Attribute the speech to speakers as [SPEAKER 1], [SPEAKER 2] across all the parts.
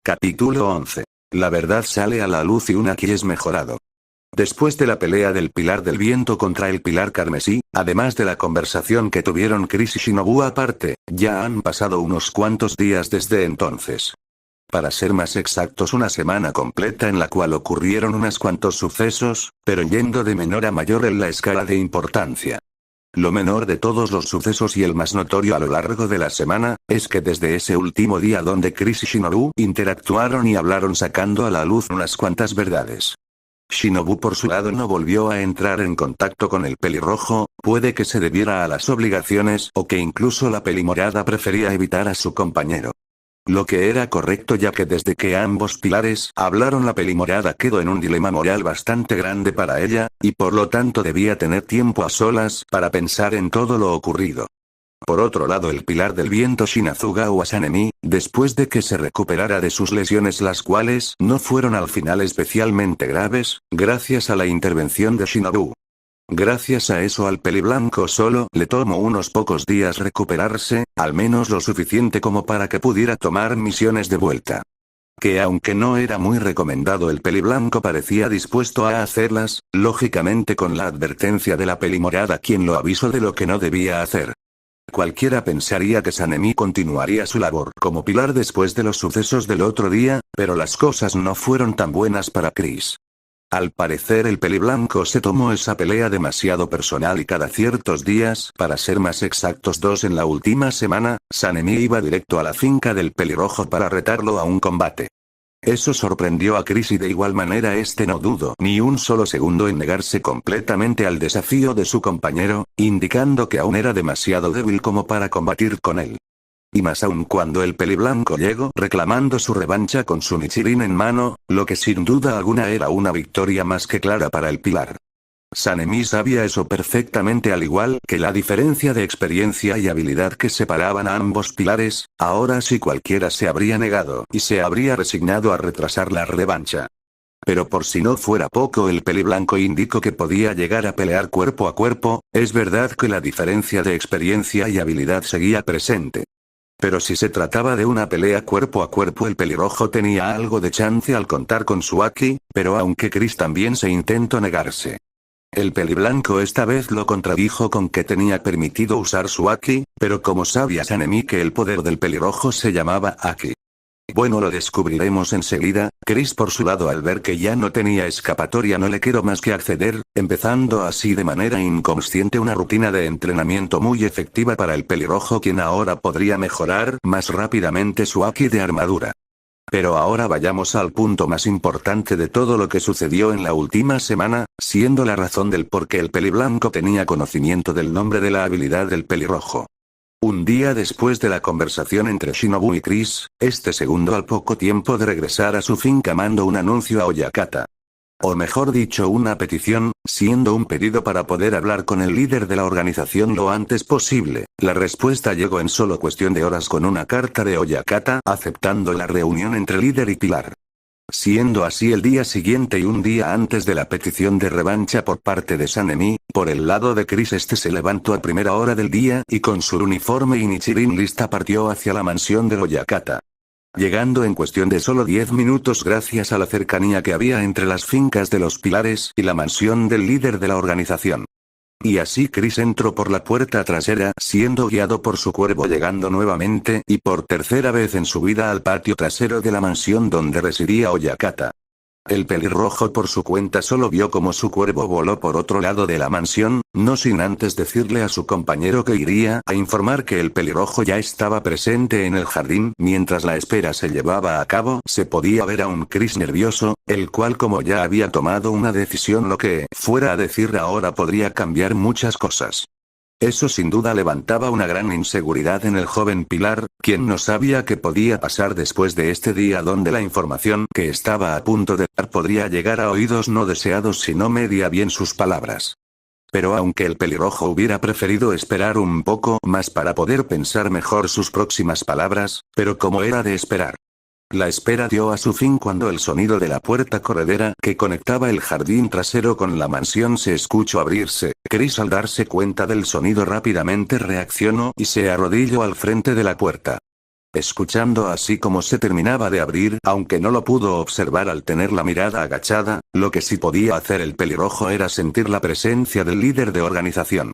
[SPEAKER 1] Capítulo 11. La verdad sale a la luz y Unagi es mejorado. Después de la pelea del Pilar del Viento contra el Pilar Carmesí, además de la conversación que tuvieron Chris y Shinobu aparte, ya han pasado unos cuantos días desde entonces. Para ser más exactos, una semana completa en la cual ocurrieron unos cuantos sucesos, pero yendo de menor a mayor en la escala de importancia. Lo menor de todos los sucesos y el más notorio a lo largo de la semana, es que desde ese último día donde Chris y Shinobu interactuaron y hablaron sacando a la luz unas cuantas verdades. Shinobu por su lado no volvió a entrar en contacto con el pelirrojo, puede que se debiera a las obligaciones o que incluso la pelimorada prefería evitar a su compañero. Lo que era correcto, ya que desde que ambos pilares hablaron la pelimorada quedó en un dilema moral bastante grande para ella, y por lo tanto debía tener tiempo a solas para pensar en todo lo ocurrido. Por otro lado, el Pilar del Viento Shinazugawa Sanemi, después de que se recuperara de sus lesiones, las cuales no fueron al final especialmente graves, gracias a la intervención de Shinobu. Gracias a eso al peliblanco solo le tomó unos pocos días recuperarse, al menos lo suficiente como para que pudiera tomar misiones de vuelta. Que aunque no era muy recomendado, el peliblanco parecía dispuesto a hacerlas, lógicamente con la advertencia de la pelimorada quien lo avisó de lo que no debía hacer. Cualquiera pensaría que Sanemi continuaría su labor como pilar después de los sucesos del otro día, pero las cosas no fueron tan buenas para Chris. Al parecer el peliblanco se tomó esa pelea demasiado personal y cada ciertos días, para ser más exactos 2 en la última semana, Sanemi iba directo a la finca del pelirrojo para retarlo a un combate. Eso sorprendió a Chris y de igual manera este no dudó ni un solo segundo en negarse completamente al desafío de su compañero, indicando que aún era demasiado débil como para combatir con él. Y más aún cuando el peliblanco llegó reclamando su revancha con su Nichirin en mano, lo que sin duda alguna era una victoria más que clara para el pilar. Sanemi sabía eso perfectamente, al igual que la diferencia de experiencia y habilidad que separaban a ambos pilares. Ahora sí cualquiera se habría negado y se habría resignado a retrasar la revancha. Pero por si no fuera poco, el peliblanco indicó que podía llegar a pelear cuerpo a cuerpo. Es verdad que la diferencia de experiencia y habilidad seguía presente. Pero si se trataba de una pelea cuerpo a cuerpo, el pelirrojo tenía algo de chance al contar con su Aki, pero aunque Chris también se intentó negarse. El peliblanco esta vez lo contradijo con que tenía permitido usar su Aki, pero como sabía Sanemi que el poder del pelirrojo se llamaba Aki. Bueno, lo descubriremos enseguida. Chris por su lado, al ver que ya no tenía escapatoria, no le quedó más que acceder, empezando así de manera inconsciente una rutina de entrenamiento muy efectiva para el pelirrojo, quien ahora podría mejorar más rápidamente su Aki de armadura. Pero ahora vayamos al punto más importante de todo lo que sucedió en la última semana, siendo la razón del por qué el peliblanco tenía conocimiento del nombre de la habilidad del pelirrojo. Un día después de la conversación entre Shinobu y Chris, este segundo al poco tiempo de regresar a su finca mandó un anuncio a Oyakata. O mejor dicho, una petición, siendo un pedido para poder hablar con el líder de la organización lo antes posible. La respuesta llegó en solo cuestión de horas con una carta de Oyakata aceptando la reunión entre líder y pilar. Siendo así el día siguiente y un día antes de la petición de revancha por parte de Sanemi, por el lado de Chris, este se levantó a primera hora del día y con su uniforme y Nichirin lista partió hacia la mansión de Oyakata. Llegando en cuestión de solo 10 minutos gracias a la cercanía que había entre las fincas de los pilares y la mansión del líder de la organización. Y así Chris entró por la puerta trasera, siendo guiado por su cuervo, llegando nuevamente y por tercera vez en su vida al patio trasero de la mansión donde residía Oyakata. El pelirrojo por su cuenta solo vio cómo su cuervo voló por otro lado de la mansión, no sin antes decirle a su compañero que iría a informar que el pelirrojo ya estaba presente en el jardín. Mientras la espera se llevaba a cabo, se podía ver a un Chris nervioso, el cual, como ya había tomado una decisión, lo que fuera a decir ahora podría cambiar muchas cosas. Eso sin duda levantaba una gran inseguridad en el joven pilar, quien no sabía qué podía pasar después de este día donde la información que estaba a punto de dar podría llegar a oídos no deseados si no medía bien sus palabras. Pero aunque el pelirrojo hubiera preferido esperar un poco más para poder pensar mejor sus próximas palabras, pero como era de esperar. La espera dio a su fin cuando el sonido de la puerta corredera que conectaba el jardín trasero con la mansión se escuchó abrirse. Chris, al darse cuenta del sonido, rápidamente reaccionó y se arrodilló al frente de la puerta. Escuchando así como se terminaba de abrir, aunque no lo pudo observar al tener la mirada agachada, lo que sí podía hacer el pelirrojo era sentir la presencia del líder de organización.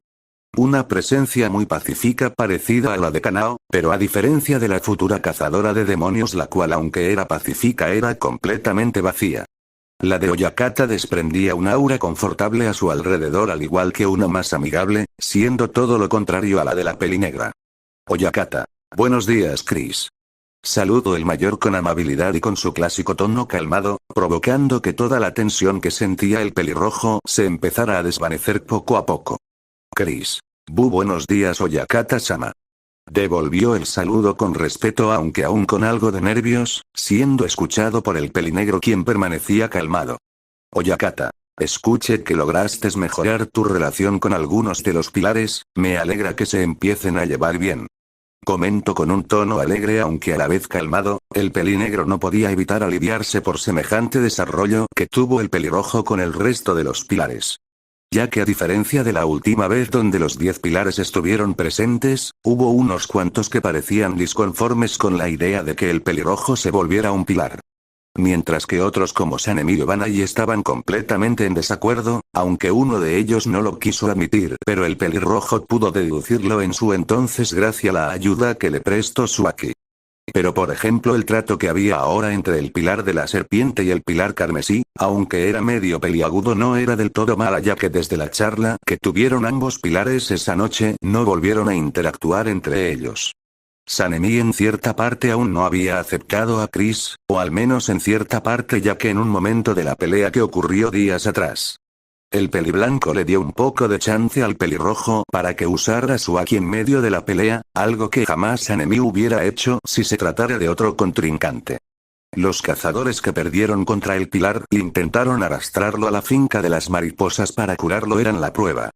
[SPEAKER 1] Una presencia muy pacífica parecida a la de Kanao, pero a diferencia de la futura cazadora de demonios, la cual aunque era pacífica era completamente vacía. La de Oyakata desprendía un aura confortable a su alrededor, al igual que una más amigable, siendo todo lo contrario a la de la pelinegra. Oyakata. Buenos días, Chris. Saludó el mayor con amabilidad y con su clásico tono calmado, provocando que toda la tensión que sentía el pelirrojo se empezara a desvanecer poco a poco. Chris. Buenos días, Oyakata-sama. Devolvió el saludo con respeto, aunque aún con algo de nervios, siendo escuchado por el pelinegro, quien permanecía calmado. Oyakata. Escuché que lograste mejorar tu relación con algunos de los pilares, me alegra que se empiecen a llevar bien. Comentó con un tono alegre aunque a la vez calmado, el pelinegro no podía evitar aliviarse por semejante desarrollo que tuvo el pelirrojo con el resto de los pilares. Ya que a diferencia de la última vez donde los 10 pilares estuvieron presentes, hubo unos cuantos que parecían disconformes con la idea de que el pelirrojo se volviera un pilar. Mientras que otros como Sanemi y Banai estaban completamente en desacuerdo, aunque uno de ellos no lo quiso admitir, pero el pelirrojo pudo deducirlo en su entonces gracias a la ayuda que le prestó Suaki. Pero por ejemplo el trato que había ahora entre el pilar de la serpiente y el pilar carmesí, aunque era medio peliagudo, no era del todo mala, ya que desde la charla que tuvieron ambos pilares esa noche no volvieron a interactuar entre ellos. Sanemi en cierta parte aún no había aceptado a Chris, o al menos en cierta parte, ya que en un momento de la pelea que ocurrió días atrás, el peliblanco le dio un poco de chance al pelirrojo para que usara su Aki en medio de la pelea, algo que jamás Sanemi hubiera hecho si se tratara de otro contrincante. Los cazadores que perdieron contra el pilar intentaron arrastrarlo a la finca de las mariposas para curarlo, eran la prueba.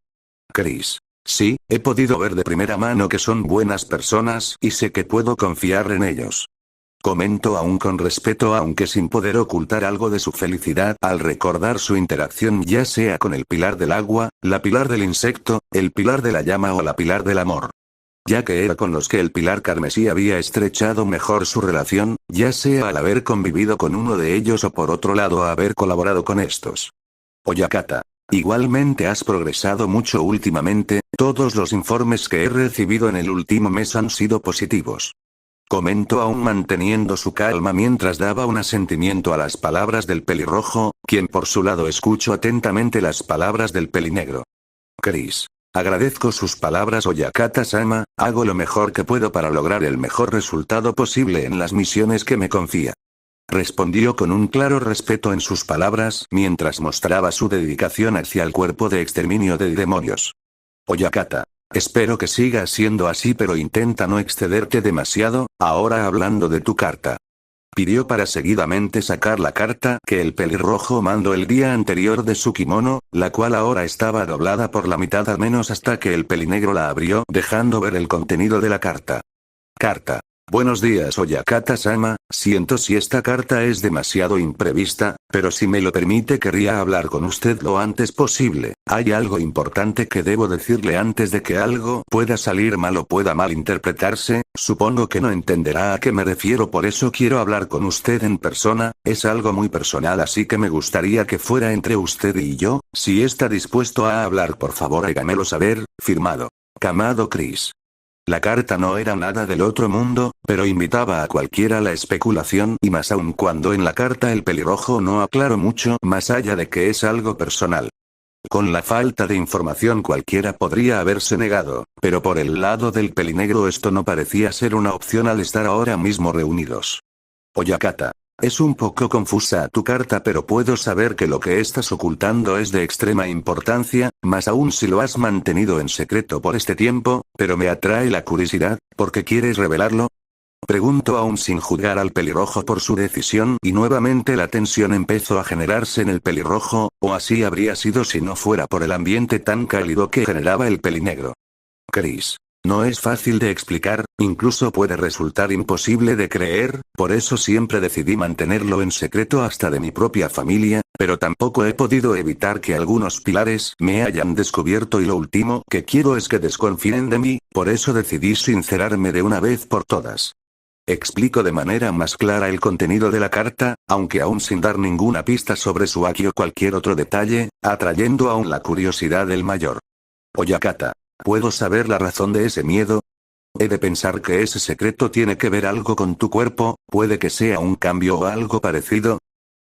[SPEAKER 1] Chris. Sí, he podido ver de primera mano que son buenas personas y sé que puedo confiar en ellos. Comentó aún con respeto, aunque sin poder ocultar algo de su felicidad al recordar su interacción ya sea con el pilar del agua, la pilar del insecto, el pilar de la llama o la pilar del amor. Ya que era con los que el pilar carmesí había estrechado mejor su relación, ya sea al haber convivido con uno de ellos o por otro lado haber colaborado con estos. Oyakata. Igualmente has progresado mucho últimamente, todos los informes que he recibido en el último mes han sido positivos. Comentó aún manteniendo su calma mientras daba un asentimiento a las palabras del pelirrojo, quien por su lado escuchó atentamente las palabras del pelinegro. Chris. Agradezco sus palabras, Oyakata-sama, hago lo mejor que puedo para lograr el mejor resultado posible en las misiones que me confía. Respondió con un claro respeto en sus palabras mientras mostraba su dedicación hacia el cuerpo de exterminio de demonios. Oyakata. Espero que siga siendo así, pero intenta no excederte demasiado. Ahora hablando de tu carta. Pidió para seguidamente sacar la carta que el pelirrojo mandó el día anterior de su kimono, la cual ahora estaba doblada por la mitad al menos hasta que el pelinegro la abrió dejando ver el contenido de la carta. Carta. Buenos días, Oyakata-sama, siento si esta carta es demasiado imprevista, pero si me lo permite querría hablar con usted lo antes posible. Hay algo importante que debo decirle antes de que algo pueda salir mal o pueda malinterpretarse, supongo que no entenderá a qué me refiero, por eso quiero hablar con usted en persona, es algo muy personal, así que me gustaría que fuera entre usted y yo. Si está dispuesto a hablar, por favor hágamelo saber. Firmado. Kamado Chris. La carta no era nada del otro mundo, pero invitaba a cualquiera a la especulación, y más aún cuando en la carta el pelirrojo no aclaró mucho más allá de que es algo personal. Con la falta de información cualquiera podría haberse negado, pero por el lado del pelinegro esto no parecía ser una opción al estar ahora mismo reunidos. Oyakata. Es un poco confusa tu carta, pero puedo saber que lo que estás ocultando es de extrema importancia, más aún si lo has mantenido en secreto por este tiempo, pero me atrae la curiosidad, ¿por qué quieres revelarlo? Preguntó aún sin juzgar al pelirrojo por su decisión, y nuevamente la tensión empezó a generarse en el pelirrojo, o así habría sido si no fuera por el ambiente tan cálido que generaba el pelinegro. Chris. No es fácil de explicar, incluso puede resultar imposible de creer, por eso siempre decidí mantenerlo en secreto hasta de mi propia familia, pero tampoco he podido evitar que algunos pilares me hayan descubierto y lo último que quiero es que desconfíen de mí, por eso decidí sincerarme de una vez por todas. Explico de manera más clara el contenido de la carta, aunque aún sin dar ninguna pista sobre su Aki o cualquier otro detalle, atrayendo aún la curiosidad del mayor. Oyakata. ¿Puedo saber la razón de ese miedo? He de pensar que ese secreto tiene que ver algo con tu cuerpo, puede que sea un cambio o algo parecido.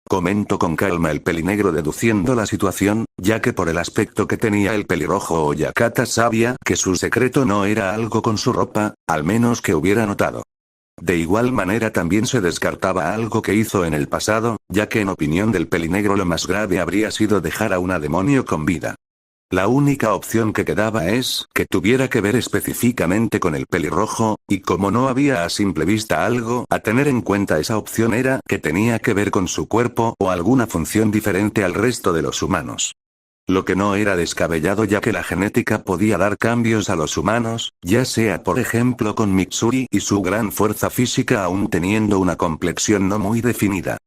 [SPEAKER 1] Comento con calma el pelinegro deduciendo la situación, ya que por el aspecto que tenía el pelirrojo Oyakata sabía que su secreto no era algo con su ropa, al menos que hubiera notado. De igual manera también se descartaba algo que hizo en el pasado, ya que en opinión del pelinegro lo más grave habría sido dejar a una demonio con vida. La única opción que quedaba es que tuviera que ver específicamente con el pelirrojo, y como no había a simple vista algo a tener en cuenta, esa opción era que tenía que ver con su cuerpo o alguna función diferente al resto de los humanos. Lo que no era descabellado, ya que la genética podía dar cambios a los humanos, ya sea por ejemplo con Mitsuri y su gran fuerza física aún teniendo una complexión no muy definida.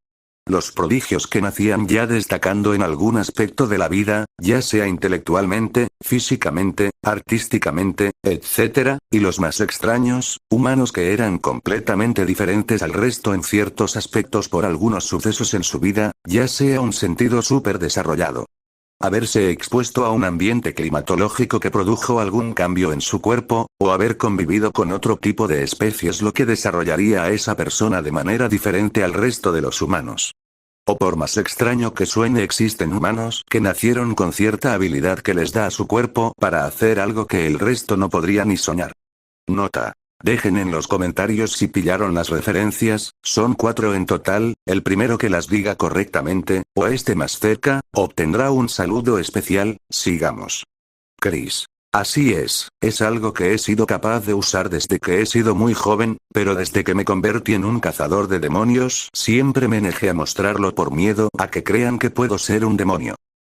[SPEAKER 1] Los prodigios que nacían ya destacando en algún aspecto de la vida, ya sea intelectualmente, físicamente, artísticamente, etc., y los más extraños, humanos que eran completamente diferentes al resto en ciertos aspectos por algunos sucesos en su vida, ya sea un sentido súper desarrollado. Haberse expuesto a un ambiente climatológico que produjo algún cambio en su cuerpo, o haber convivido con otro tipo de especies lo que desarrollaría a esa persona de manera diferente al resto de los humanos. O por más extraño que suene, existen humanos que nacieron con cierta habilidad que les da a su cuerpo para hacer algo que el resto no podría ni soñar. Nota. Dejen en los comentarios si pillaron las referencias, son 4 en total, el primero que las diga correctamente, o esté más cerca, obtendrá un saludo especial. Sigamos. Chris. Así es algo que he sido capaz de usar desde que he sido muy joven, pero desde que me convertí en un cazador de demonios siempre me negué a mostrarlo por miedo a que crean que puedo ser un demonio.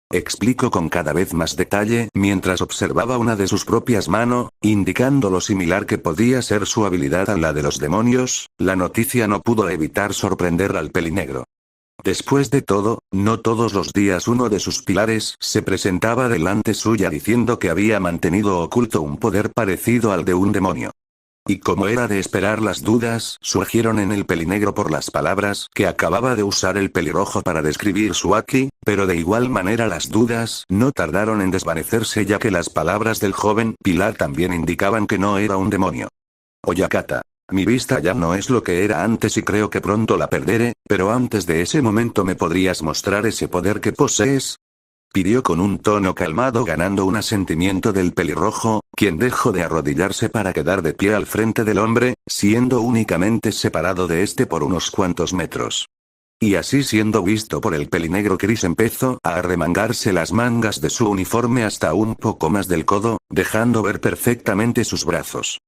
[SPEAKER 1] Explico con cada vez más detalle mientras observaba una de sus propias manos, indicando lo similar que podía ser su habilidad a la de los demonios. La noticia no pudo evitar sorprender al pelinegro. Después de todo, no todos los días uno de sus pilares se presentaba delante suya diciendo que había mantenido oculto un poder parecido al de un demonio. Y como era de esperar, las dudas surgieron en el pelinegro por las palabras que acababa de usar el pelirrojo para describir su Aki, pero de igual manera las dudas no tardaron en desvanecerse, ya que las palabras del joven pilar también indicaban que no era un demonio. Oyakata. Mi vista ya no es lo que era antes y creo que pronto la perderé, pero antes de ese momento ¿me podrías mostrar ese poder que posees? Pidió con un tono calmado, ganando un asentimiento del pelirrojo, quien dejó de arrodillarse para quedar de pie al frente del hombre, siendo únicamente separado de este por unos cuantos metros. Y así, siendo visto por el pelinegro, Chris empezó a arremangarse las mangas de su uniforme hasta un poco más del codo, dejando ver perfectamente sus brazos.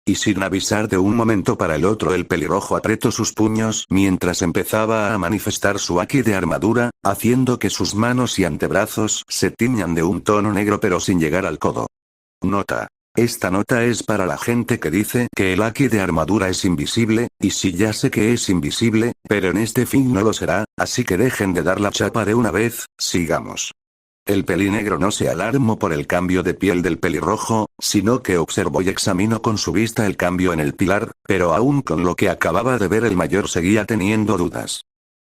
[SPEAKER 1] Y sin avisar de un momento para el otro, el pelirrojo apretó sus puños mientras empezaba a manifestar su Aki de armadura, haciendo que sus manos y antebrazos se tiñan de un tono negro pero sin llegar al codo. Nota. Esta nota es para la gente que dice que el Aki de armadura es invisible, y sí, ya sé que es invisible, pero en este fin no lo será, así que dejen de dar la chapa de una vez. Sigamos. El pelinegro no se alarmó por el cambio de piel del pelirrojo, sino que observó y examinó con su vista el cambio en el pilar, pero aún con lo que acababa de ver el mayor seguía teniendo dudas.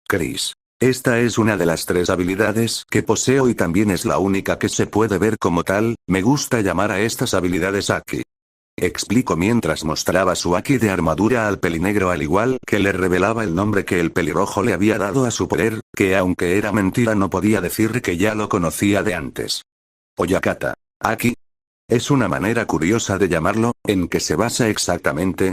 [SPEAKER 1] Chris. Esta es una de las 3 habilidades que poseo y también es la única que se puede ver como tal. Me gusta llamar a estas habilidades Aki. Explicó mientras mostraba su Aki de armadura al pelinegro, al igual que le revelaba el nombre que el pelirrojo le había dado a su poder, que aunque era mentira no podía decir que ya lo conocía de antes. Oyakata. Aki. Es una manera curiosa de llamarlo, ¿en qué se basa exactamente?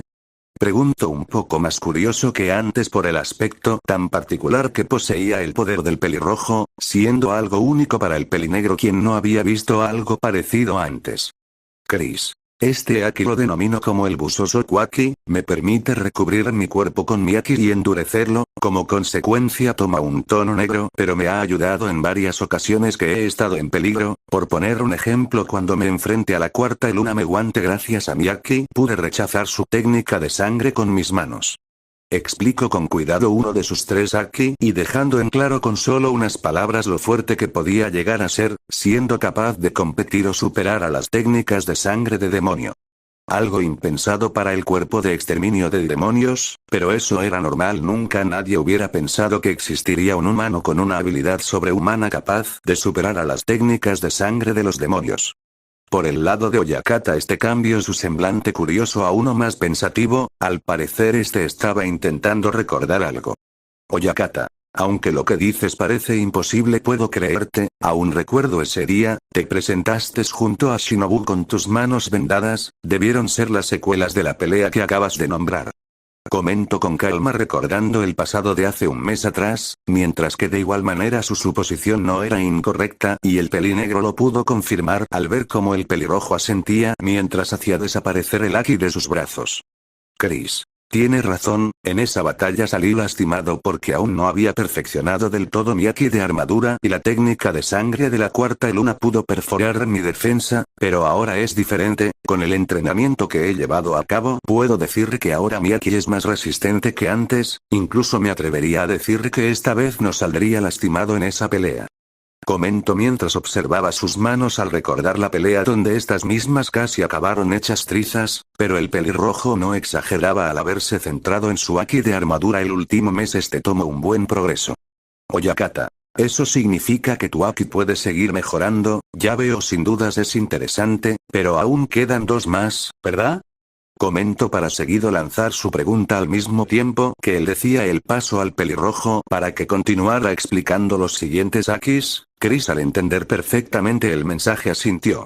[SPEAKER 1] Pregunto un poco más curioso que antes por el aspecto tan particular que poseía el poder del pelirrojo, siendo algo único para el pelinegro, quien no había visto algo parecido antes. Chris. Este Aki lo denomino como el Busosoku Aki, me permite recubrir mi cuerpo con mi Aki y endurecerlo, como consecuencia toma un tono negro, pero me ha ayudado en varias ocasiones que he estado en peligro. Por poner un ejemplo, cuando me enfrenté a la cuarta luna menguante, gracias a mi Aki pude rechazar su técnica de sangre con mis manos. Explico con cuidado uno de sus 3 Aki y dejando en claro con solo unas palabras lo fuerte que podía llegar a ser, siendo capaz de competir o superar a las técnicas de sangre de demonio. Algo impensado para el cuerpo de exterminio de demonios, pero eso era normal. Nunca nadie hubiera pensado que existiría un humano con una habilidad sobrehumana capaz de superar a las técnicas de sangre de los demonios. Por el lado de Oyakata este cambió su semblante curioso a uno más pensativo, al parecer este estaba intentando recordar algo. Oyakata. Aunque lo que dices parece imposible, puedo creerte, aún recuerdo ese día, te presentaste junto a Shinobu con tus manos vendadas, debieron ser las secuelas de la pelea que acabas de nombrar. Comento con calma recordando el pasado de hace un mes atrás, mientras que de igual manera su suposición no era incorrecta y el pelinegro lo pudo confirmar al ver cómo el pelirrojo asentía mientras hacía desaparecer el Aki de sus brazos. Chris. Tienes razón, en esa batalla salí lastimado porque aún no había perfeccionado del todo mi Aki de armadura y la técnica de sangre de la cuarta luna pudo perforar mi defensa, pero ahora es diferente, con el entrenamiento que he llevado a cabo puedo decir que ahora mi Aki es más resistente que antes, incluso me atrevería a decir que esta vez no saldría lastimado en esa pelea. Comento mientras observaba sus manos al recordar la pelea donde estas mismas casi acabaron hechas trizas, pero el pelirrojo no exageraba al haberse centrado en su Aki de armadura el último mes. Tomó un buen progreso. Oyakata. Eso significa que tu Aki puede seguir mejorando, ya veo, sin dudas es interesante, pero aún quedan 2 más, ¿verdad? Comento para seguido lanzar su pregunta al mismo tiempo que él decía el paso al pelirrojo para que continuara explicando los siguientes Akis. Chris al entender perfectamente el mensaje asintió.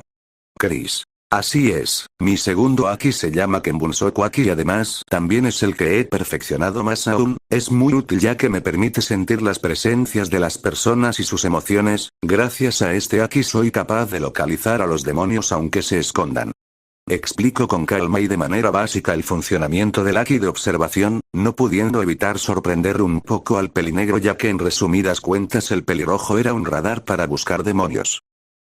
[SPEAKER 1] Chris. Así es, mi segundo Aki se llama Kenbunsoku Aki y además también es el que he perfeccionado más aún, es muy útil ya que me permite sentir las presencias de las personas y sus emociones, gracias a este Aki soy capaz de localizar a los demonios aunque se escondan. Explico con calma y de manera básica el funcionamiento del Aki de observación, no pudiendo evitar sorprender un poco al pelinegro ya que en resumidas cuentas el pelirrojo era un radar para buscar demonios.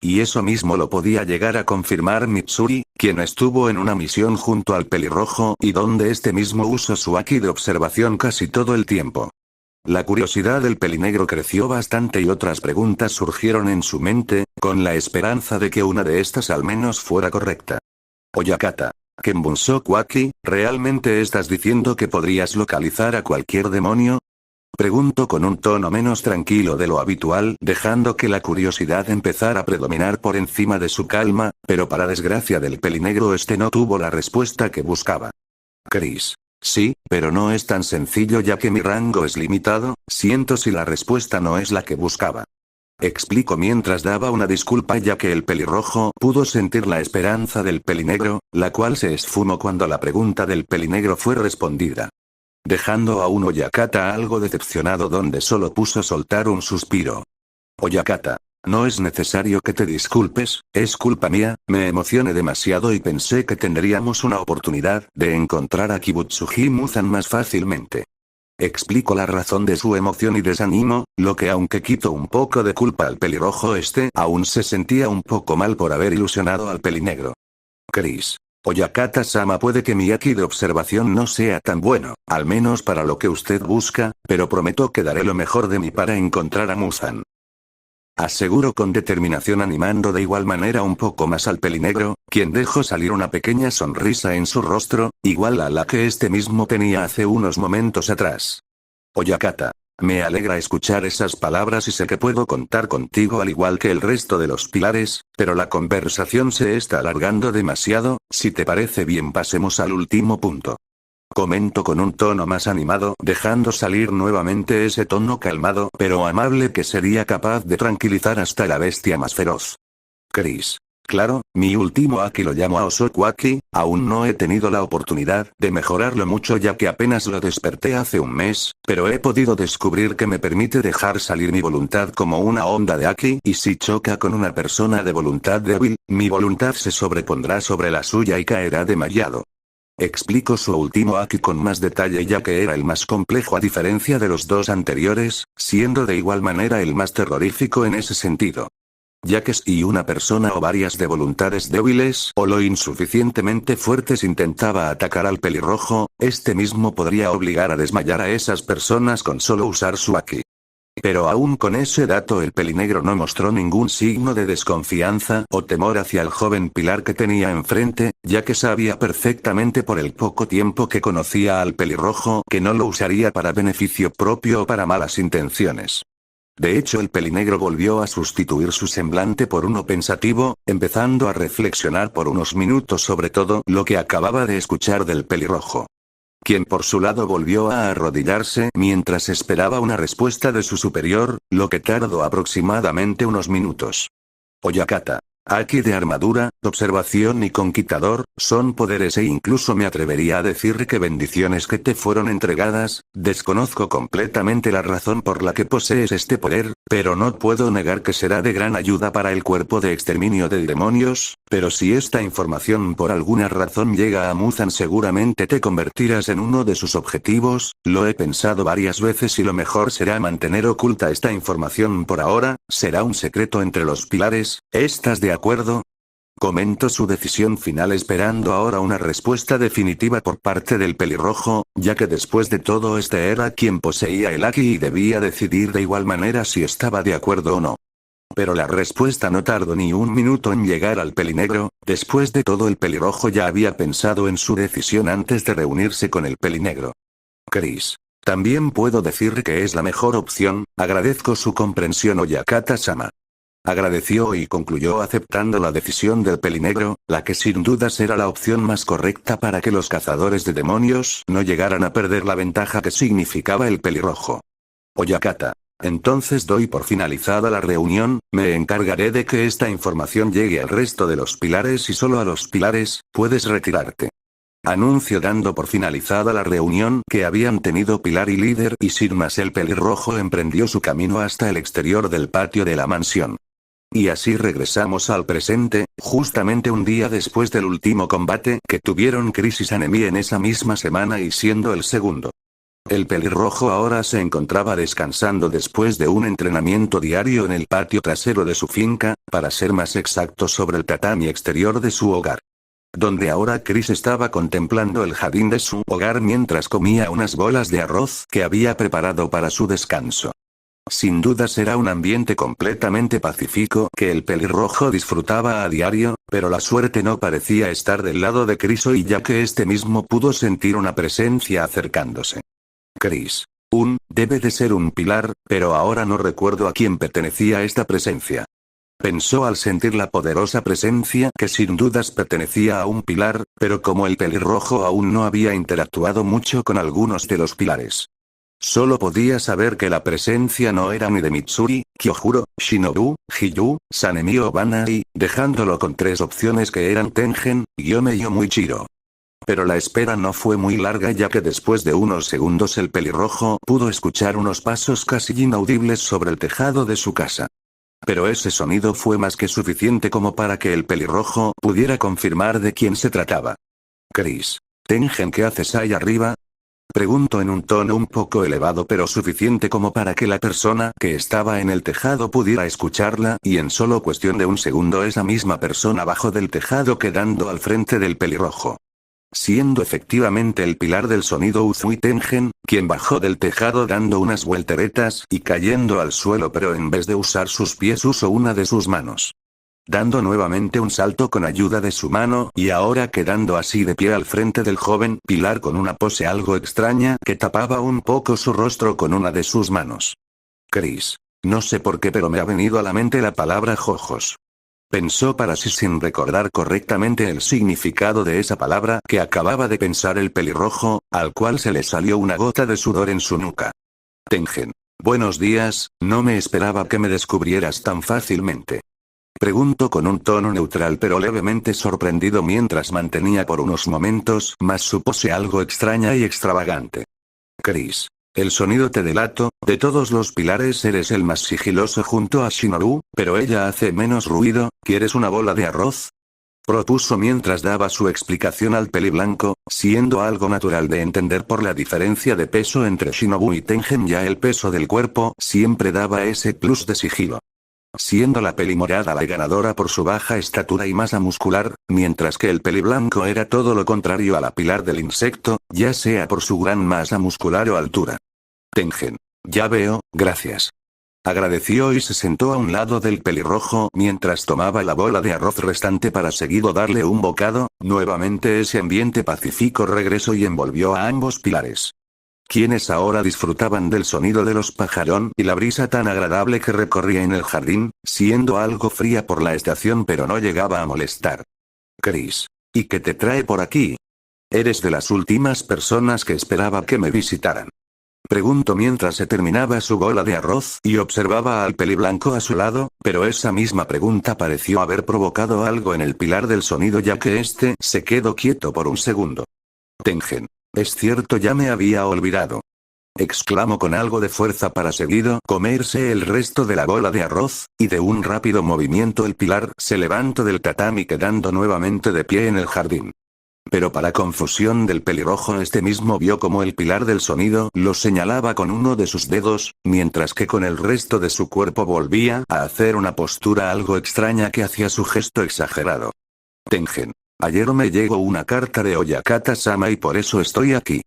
[SPEAKER 1] Y eso mismo lo podía llegar a confirmar Mitsuri, quien estuvo en una misión junto al pelirrojo y donde este mismo usó su Aki de observación casi todo el tiempo. La curiosidad del pelinegro creció bastante y otras preguntas surgieron en su mente, con la esperanza de que una de estas al menos fuera correcta. Oyakata. Kenbunsoku Aki, ¿realmente estás diciendo que podrías localizar a cualquier demonio? Pregunto con un tono menos tranquilo de lo habitual, dejando que la curiosidad empezara a predominar por encima de su calma, pero para desgracia del pelinegro no tuvo la respuesta que buscaba. Chris. Sí, pero no es tan sencillo ya que mi rango es limitado, siento si la respuesta no es la que buscaba. Explico mientras daba una disculpa ya que el pelirrojo pudo sentir la esperanza del pelinegro, la cual se esfumó cuando la pregunta del pelinegro fue respondida. Dejando a un Oyakata algo decepcionado donde solo puso soltar un suspiro. Oyakata. No es necesario que te disculpes, es culpa mía, me emocioné demasiado y pensé que tendríamos una oportunidad de encontrar a Kibutsuji Muzan más fácilmente. Explico la razón de su emoción y desánimo, lo que aunque quito un poco de culpa al pelirrojo aún se sentía un poco mal por haber ilusionado al pelinegro. Chris. Oyakata-sama, puede que mi Aki de observación no sea tan bueno, al menos para lo que usted busca, pero prometo que daré lo mejor de mí para encontrar a Muzan. Aseguro con determinación animando de igual manera un poco más al pelinegro, quien dejó salir una pequeña sonrisa en su rostro, igual a la que mismo tenía hace unos momentos atrás. Oyakata. Me alegra escuchar esas palabras y sé que puedo contar contigo al igual que el resto de los pilares, pero la conversación se está alargando demasiado, si te parece bien pasemos al último punto. Comento con un tono más animado, dejando salir nuevamente ese tono calmado pero amable que sería capaz de tranquilizar hasta la bestia más feroz. Chris. Claro, mi último Aki lo llamo Aosoku Aki, aún no he tenido la oportunidad de mejorarlo mucho ya que apenas lo desperté hace un mes, pero he podido descubrir que me permite dejar salir mi voluntad como una onda de Aki y si choca con una persona de voluntad débil, mi voluntad se sobrepondrá sobre la suya y caerá desmayado. Explico su último Aki con más detalle ya que era el más complejo a diferencia de los 2 anteriores, siendo de igual manera el más terrorífico en ese sentido. Ya que si una persona o varias de voluntades débiles o lo insuficientemente fuertes intentaba atacar al pelirrojo, mismo podría obligar a desmayar a esas personas con solo usar su Aki. Pero aún con ese dato el pelinegro no mostró ningún signo de desconfianza o temor hacia el joven pilar que tenía enfrente, ya que sabía perfectamente por el poco tiempo que conocía al pelirrojo que no lo usaría para beneficio propio o para malas intenciones. De hecho el pelinegro volvió a sustituir su semblante por uno pensativo, empezando a reflexionar por unos minutos sobre todo lo que acababa de escuchar del pelirrojo. Quien por su lado volvió a arrodillarse mientras esperaba una respuesta de su superior, lo que tardó aproximadamente unos minutos. Oyakata. Haki de armadura, observación y conquistador, son poderes e incluso me atrevería a decir que bendiciones que te fueron entregadas. Desconozco completamente la razón por la que posees este poder, pero no puedo negar que será de gran ayuda para el cuerpo de exterminio de demonios, pero si esta información por alguna razón llega a Muzan seguramente te convertirás en uno de sus objetivos. Lo he pensado varias veces y lo mejor será mantener oculta esta información por ahora, será un secreto entre los pilares. ¿Estás de acuerdo? Comentó su decisión final esperando ahora una respuesta definitiva por parte del pelirrojo, ya que después de todo este era quien poseía el Haki y debía decidir de igual manera si estaba de acuerdo o no. Pero la respuesta no tardó ni un minuto en llegar al pelinegro. Después de todo el pelirrojo ya había pensado en su decisión antes de reunirse con el pelinegro. Chris. También puedo decir que es la mejor opción, agradezco su comprensión Oyakata-sama. Agradeció y concluyó aceptando la decisión del pelinegro, la que sin dudas era la opción más correcta para que los cazadores de demonios no llegaran a perder la ventaja que significaba el pelirrojo. Oyakata. Entonces doy por finalizada la reunión, me encargaré de que esta información llegue al resto de los pilares y solo a los pilares, puedes retirarte. Anuncio dando por finalizada la reunión que habían tenido Pilar y Líder y sin más el pelirrojo emprendió su camino hasta el exterior del patio de la mansión. Y así regresamos al presente, justamente un día después del último combate que tuvieron Chris y Sanemi en esa misma semana y siendo el segundo. El pelirrojo ahora se encontraba descansando después de un entrenamiento diario en el patio trasero de su finca, para ser más exacto sobre el tatami exterior de su hogar. Donde ahora Chris estaba contemplando el jardín de su hogar mientras comía unas bolas de arroz que había preparado para su descanso. Sin dudas era un ambiente completamente pacífico que el pelirrojo disfrutaba a diario, pero la suerte no parecía estar del lado de Chris hoy ya que este mismo pudo sentir una presencia acercándose. Chris. Debe de ser un pilar, pero ahora no recuerdo a quién pertenecía esta presencia. Pensó al sentir la poderosa presencia que sin dudas pertenecía a un pilar, pero como el pelirrojo aún no había interactuado mucho con algunos de los pilares. Solo podía saber que la presencia no era ni de Mitsuri, Kyojuro, Shinobu, Hiyu, Sanemi o Banai, dejándolo con tres opciones que eran Tengen, Gyome y Omuichiro. Pero la espera no fue muy larga ya que después de unos segundos el pelirrojo pudo escuchar unos pasos casi inaudibles sobre el tejado de su casa. Pero ese sonido fue más que suficiente como para que el pelirrojo pudiera confirmar de quién se trataba. Chris. Tengen, ¿qué haces ahí arriba? Preguntó en un tono un poco elevado pero suficiente como para que la persona que estaba en el tejado pudiera escucharla y en solo cuestión de un segundo esa misma persona bajó del tejado quedando al frente del pelirrojo. Siendo efectivamente el pilar del sonido Uzui Tengen, quien bajó del tejado dando unas vuelteretas y cayendo al suelo pero en vez de usar sus pies usó una de sus manos. Dando nuevamente un salto con ayuda de su mano y ahora quedando así de pie al frente del joven pilar con una pose algo extraña que tapaba un poco su rostro con una de sus manos. Chris. No sé por qué pero me ha venido a la mente la palabra jojos. Pensó para sí sin recordar correctamente el significado de esa palabra que acababa de pensar el pelirrojo, al cual se le salió una gota de sudor en su nuca. Tengen. Buenos días, no me esperaba que me descubrieras tan fácilmente. Preguntó con un tono neutral pero levemente sorprendido mientras mantenía por unos momentos más su pose algo extraña y extravagante. Chris. El sonido te delato, de todos los pilares eres el más sigiloso junto a Shinobu, pero ella hace menos ruido, ¿quieres una bola de arroz? Propuso mientras daba su explicación al peliblanco, siendo algo natural de entender por la diferencia de peso entre Shinobu y Tengen ya el peso del cuerpo siempre daba ese plus de sigilo. Siendo la pelimorada la ganadora por su baja estatura y masa muscular, mientras que el peliblanco era todo lo contrario a la pilar del insecto, ya sea por su gran masa muscular o altura. Tengen. Ya veo, gracias. Agradeció y se sentó a un lado del pelirrojo mientras tomaba la bola de arroz restante para seguido darle un bocado. Nuevamente ese ambiente pacífico regresó y envolvió a ambos pilares, quienes ahora disfrutaban del sonido de los pajarón y la brisa tan agradable que recorría en el jardín, siendo algo fría por la estación pero no llegaba a molestar. Chris, ¿y qué te trae por aquí? Eres de las últimas personas que esperaba que me visitaran. Preguntó mientras se terminaba su bola de arroz y observaba al peliblanco a su lado, pero esa misma pregunta pareció haber provocado algo en el pilar del sonido ya que este se quedó quieto por un segundo. Tengen. Es cierto, ya me había olvidado. Exclamó con algo de fuerza para seguido comerse el resto de la bola de arroz, y de un rápido movimiento el pilar se levantó del tatami quedando nuevamente de pie en el jardín. Pero para confusión del pelirrojo este mismo vio como el pilar del sonido lo señalaba con uno de sus dedos, mientras que con el resto de su cuerpo volvía a hacer una postura algo extraña que hacía su gesto exagerado. Tengen. Ayer me llegó una carta de Oyakata-sama y por eso estoy aquí.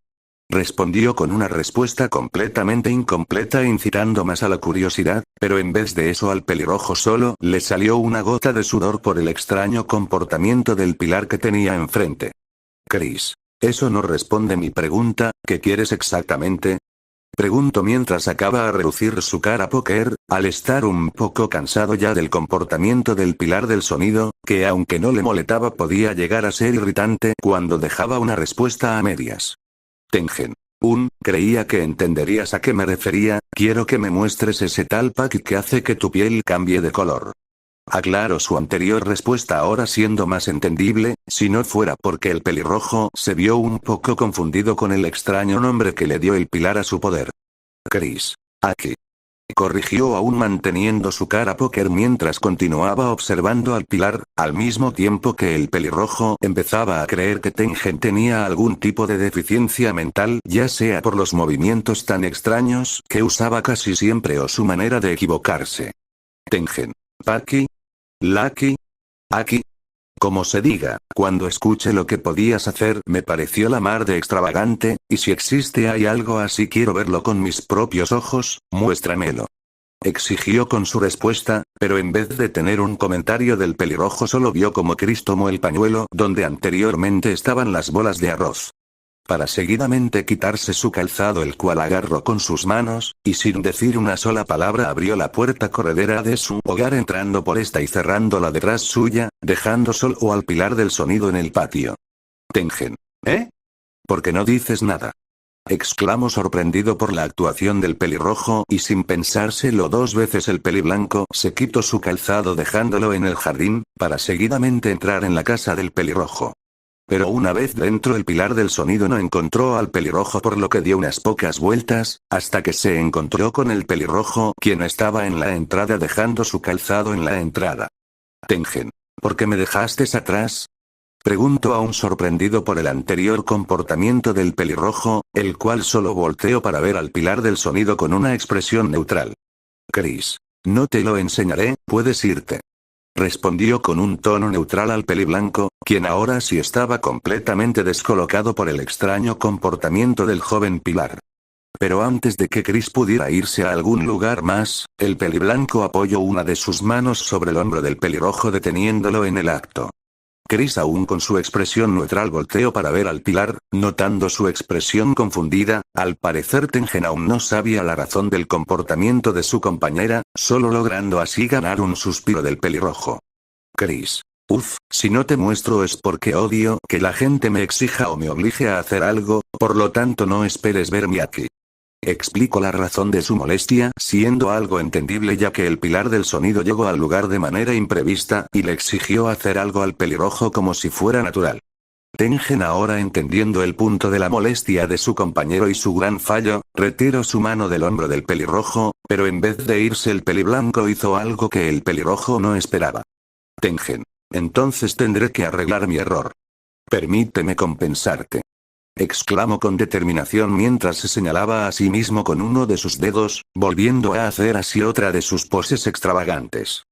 [SPEAKER 1] Respondió con una respuesta completamente incompleta incitando más a la curiosidad, pero en vez de eso al pelirrojo solo le salió una gota de sudor por el extraño comportamiento del pilar que tenía enfrente. Chris, eso no responde mi pregunta, ¿qué quieres exactamente? Preguntó mientras acaba a reducir su cara póker, al estar un poco cansado ya del comportamiento del pilar del sonido, que aunque no le molestaba podía llegar a ser irritante cuando dejaba una respuesta a medias. Tengen. Creía que entenderías a qué me refería, quiero que me muestres ese tal pack que hace que tu piel cambie de color. Aclaró su anterior respuesta ahora siendo más entendible, si no fuera porque el pelirrojo se vio un poco confundido con el extraño nombre que le dio el pilar a su poder. Chris. Aquí. Corrigió aún manteniendo su cara póker mientras continuaba observando al pilar, al mismo tiempo que el pelirrojo empezaba a creer que Tengen tenía algún tipo de deficiencia mental, ya sea por los movimientos tan extraños que usaba casi siempre o su manera de equivocarse. Tengen. Paki. Lucky. Aquí. Como se diga, cuando escuché lo que podías hacer me pareció la mar de extravagante, y si existe hay algo así quiero verlo con mis propios ojos, muéstramelo. Exigió con su respuesta, pero en vez de tener un comentario del pelirrojo solo vio como Chris tomó el pañuelo donde anteriormente estaban las bolas de arroz, para seguidamente quitarse su calzado el cual agarró con sus manos, y sin decir una sola palabra abrió la puerta corredera de su hogar entrando por esta y cerrándola detrás suya, dejando solo al pilar del sonido en el patio. Tengen. ¿Por qué no dices nada? Exclamó sorprendido por la actuación del pelirrojo y sin pensárselo dos veces el peliblanco se quitó su calzado dejándolo en el jardín, para seguidamente entrar en la casa del pelirrojo. Pero una vez dentro el pilar del sonido no encontró al pelirrojo por lo que dio unas pocas vueltas, hasta que se encontró con el pelirrojo quien estaba en la entrada dejando su calzado en la entrada. Tengen. ¿Por qué me dejaste atrás? Preguntó aún sorprendido por el anterior comportamiento del pelirrojo, el cual solo volteó para ver al pilar del sonido con una expresión neutral. Chris. No te lo enseñaré, puedes irte. Respondió con un tono neutral al peliblanco, quien ahora sí estaba completamente descolocado por el extraño comportamiento del joven pilar. Pero antes de que Chris pudiera irse a algún lugar más, el peliblanco apoyó una de sus manos sobre el hombro del pelirrojo deteniéndolo en el acto. Chris aún con su expresión neutral volteó para ver al pilar, notando su expresión confundida, al parecer Tengen aún no sabía la razón del comportamiento de su compañera, solo logrando así ganar un suspiro del pelirrojo. Chris. Si no te muestro es porque odio que la gente me exija o me obligue a hacer algo, por lo tanto no esperes verme aquí. Explicó la razón de su molestia, siendo algo entendible ya que el pilar del sonido llegó al lugar de manera imprevista y le exigió hacer algo al pelirrojo como si fuera natural. Tengen ahora entendiendo el punto de la molestia de su compañero y su gran fallo, retiró su mano del hombro del pelirrojo, pero en vez de irse el peliblanco hizo algo que el pelirrojo no esperaba. Tengen. Entonces tendré que arreglar mi error. Permíteme compensarte. Exclamó con determinación mientras se señalaba a sí mismo con uno de sus dedos, volviendo a hacer así otra de sus poses extravagantes.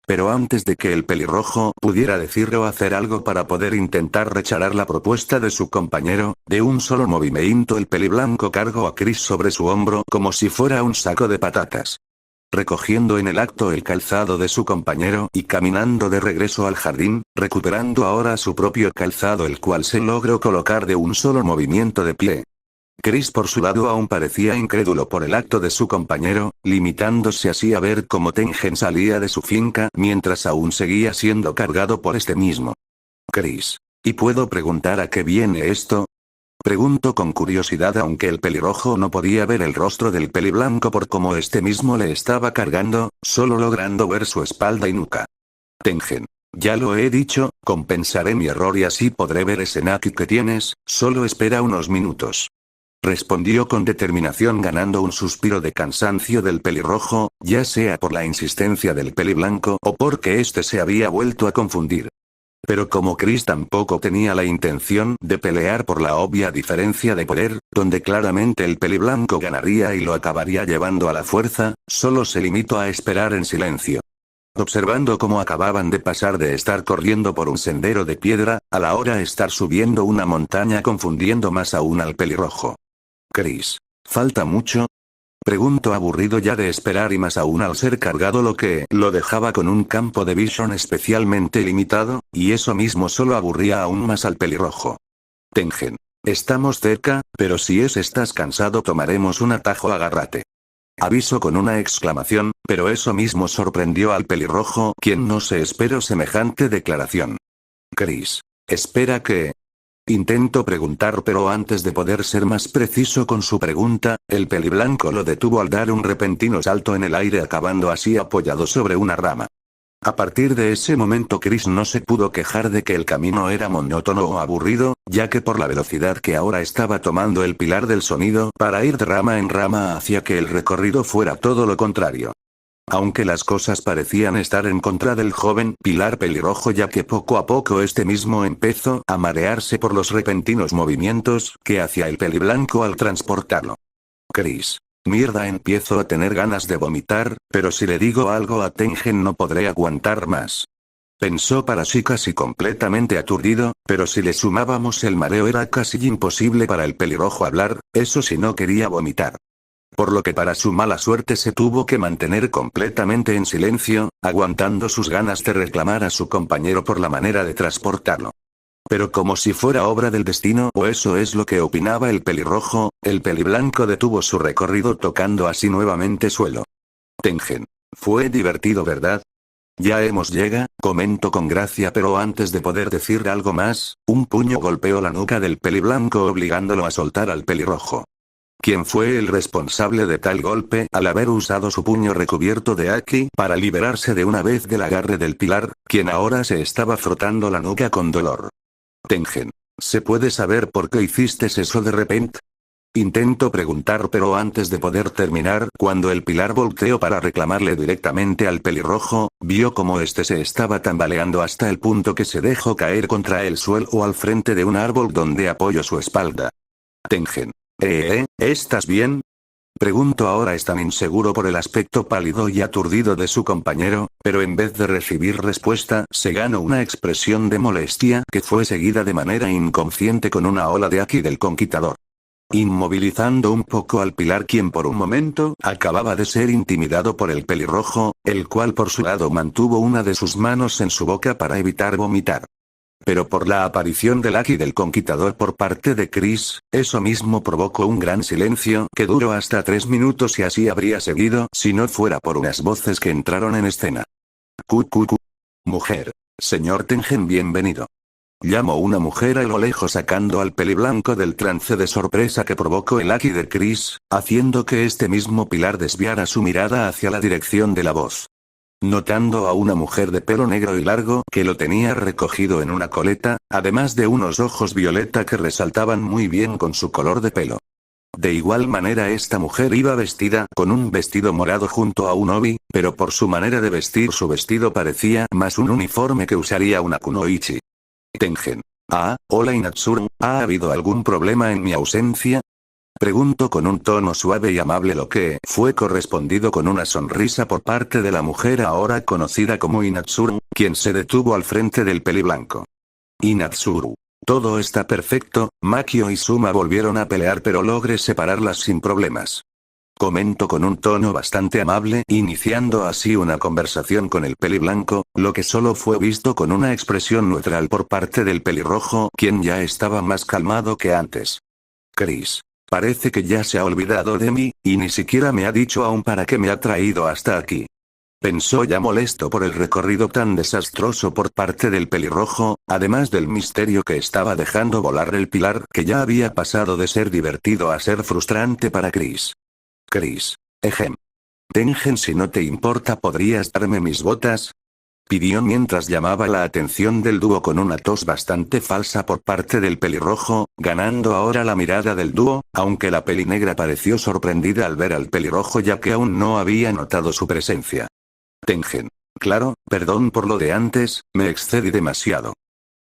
[SPEAKER 1] Pero antes de que el pelirrojo pudiera decir o hacer algo para poder intentar rechazar la propuesta de su compañero, de un solo movimiento el peliblanco cargó a Chris sobre su hombro como si fuera un saco de patatas. recogiendo en el acto el calzado de su compañero y caminando de regreso al jardín, recuperando ahora su propio calzado el cual se logró colocar de un solo movimiento de pie. Chris por su lado aún parecía incrédulo por el acto de su compañero, limitándose así a ver cómo Tengen salía de su finca mientras aún seguía siendo cargado por este mismo. Chris. ¿Y puedo preguntar a qué viene esto? Preguntó con curiosidad aunque el pelirrojo no podía ver el rostro del peliblanco por cómo este mismo le estaba cargando, solo logrando ver su espalda y nuca. Tengen. Ya lo he dicho, compensaré mi error y así podré ver ese Naki que tienes, solo espera unos minutos. Respondió con determinación ganando un suspiro de cansancio del pelirrojo, ya sea por la insistencia del peliblanco o porque éste se había vuelto a confundir. Pero como Chris tampoco tenía la intención de pelear por la obvia diferencia de poder, donde claramente el peliblanco ganaría y lo acabaría llevando a la fuerza, solo se limitó a esperar en silencio. Observando cómo acababan de pasar de estar corriendo por un sendero de piedra, a la hora de estar subiendo una montaña confundiendo más aún al pelirrojo. Chris. ¿Falta mucho? Preguntó aburrido ya de esperar y más aún al ser cargado lo que lo dejaba con un campo de visión especialmente limitado, y eso mismo solo aburría aún más al pelirrojo. Tengen. Estamos cerca, pero si estás cansado tomaremos un atajo agárrate. Avisó con una exclamación, pero eso mismo sorprendió al pelirrojo quien no se esperó semejante declaración. Chris. Espera que... Intentó preguntar pero antes de poder ser más preciso con su pregunta, el peliblanco lo detuvo al dar un repentino salto en el aire acabando así apoyado sobre una rama. A partir de ese momento Chris no se pudo quejar de que el camino era monótono o aburrido, ya que por la velocidad que ahora estaba tomando el pilar del sonido para ir de rama en rama hacía que el recorrido fuera todo lo contrario. Aunque las cosas parecían estar en contra del joven pilar pelirrojo ya que poco a poco este mismo empezó a marearse por los repentinos movimientos que hacía el peliblanco al transportarlo. Chris. Mierda, empiezo a tener ganas de vomitar, pero si le digo algo a Tengen no podré aguantar más. Pensó para sí casi completamente aturdido, pero si le sumábamos el mareo era casi imposible para el pelirrojo hablar, eso si no quería vomitar. Por lo que para su mala suerte se tuvo que mantener completamente en silencio, aguantando sus ganas de reclamar a su compañero por la manera de transportarlo. Pero como si fuera obra del destino o eso es lo que opinaba el pelirrojo, el peliblanco detuvo su recorrido tocando así nuevamente suelo. Tengen. Fue divertido, ¿verdad? Ya hemos llegado, comentó con gracia pero antes de poder decir algo más, un puño golpeó la nuca del peliblanco obligándolo a soltar al pelirrojo. ¿Quién fue el responsable de tal golpe al haber usado su puño recubierto de Aki para liberarse de una vez del agarre del pilar, quien ahora se estaba frotando la nuca con dolor? Tengen. ¿Se puede saber por qué hiciste eso de repente? Intento preguntar pero antes de poder terminar cuando el pilar volteó para reclamarle directamente al pelirrojo, vio como este se estaba tambaleando hasta el punto que se dejó caer contra el suelo o al frente de un árbol donde apoyó su espalda. Tengen. ¿Estás bien? Preguntó ahora es tan inseguro por el aspecto pálido y aturdido de su compañero, pero en vez de recibir respuesta se ganó una expresión de molestia que fue seguida de manera inconsciente con una ola de Aki del conquistador. Inmovilizando un poco al pilar quien por un momento acababa de ser intimidado por el pelirrojo, el cual por su lado mantuvo una de sus manos en su boca para evitar vomitar. Pero por la aparición del Aki del conquistador por parte de Chris, eso mismo provocó un gran silencio que duró hasta 3 minutos y así habría seguido si no fuera por unas voces que entraron en escena. Mujer. Señor Tengen, bienvenido. Llamó una mujer a lo lejos sacando al peliblanco del trance de sorpresa que provocó el Aki de Chris, haciendo que este mismo pilar desviara su mirada hacia la dirección de la voz. Notando a una mujer de pelo negro y largo que lo tenía recogido en una coleta, además de unos ojos violeta que resaltaban muy bien con su color de pelo. De igual manera esta mujer iba vestida con un vestido morado junto a un obi, pero por su manera de vestir su vestido parecía más un uniforme que usaría una kunoichi. Tengen. Hola Inatsuru, ¿ha habido algún problema en mi ausencia? Preguntó con un tono suave y amable lo que fue correspondido con una sonrisa por parte de la mujer ahora conocida como Inatsuru, quien se detuvo al frente del peliblanco. Inatsuru. Todo está perfecto, Makio y Suma volvieron a pelear pero logré separarlas sin problemas. Comento con un tono bastante amable, iniciando así una conversación con el peliblanco, lo que solo fue visto con una expresión neutral por parte del pelirrojo, quien ya estaba más calmado que antes. Chris. Parece que ya se ha olvidado de mí, y ni siquiera me ha dicho aún para qué me ha traído hasta aquí. Pensó ya molesto por el recorrido tan desastroso por parte del pelirrojo, además del misterio que estaba dejando volar el pilar que ya había pasado de ser divertido a ser frustrante para Chris. Chris. Ejem. Tengen, si no te importa, ¿podrías darme mis botas? Pidió mientras llamaba la atención del dúo con una tos bastante falsa por parte del pelirrojo, ganando ahora la mirada del dúo, aunque la pelinegra pareció sorprendida al ver al pelirrojo ya que aún no había notado su presencia. Tengen. Claro, perdón por lo de antes, me excedí demasiado.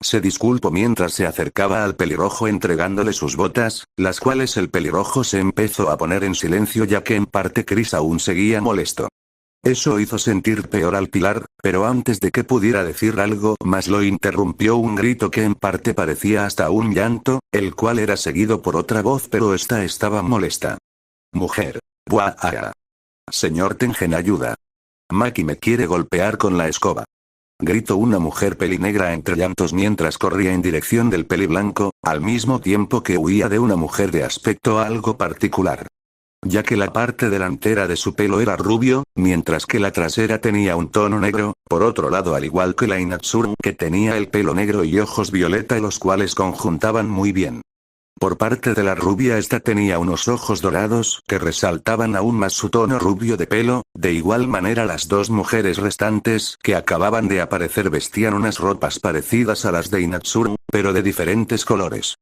[SPEAKER 1] Se disculpó mientras se acercaba al pelirrojo entregándole sus botas, las cuales el pelirrojo se empezó a poner en silencio ya que en parte Chris aún seguía molesto. Eso hizo sentir peor al pilar, pero antes de que pudiera decir algo más lo interrumpió un grito que en parte parecía hasta un llanto, el cual era seguido por otra voz pero esta estaba molesta. Mujer. Buah. Señor Tengen, ayuda. Maki me quiere golpear con la escoba. Gritó una mujer pelinegra entre llantos mientras corría en dirección del peliblanco, al mismo tiempo que huía de una mujer de aspecto algo particular. Ya que la parte delantera de su pelo era rubio, mientras que la trasera tenía un tono negro, por otro lado al igual que la Inatsuru que tenía el pelo negro y ojos violeta los cuales conjuntaban muy bien. Por parte de la rubia esta tenía unos ojos dorados que resaltaban aún más su tono rubio de pelo, de igual manera las dos mujeres restantes que acababan de aparecer vestían unas ropas parecidas a las de Inatsuru, pero de diferentes colores.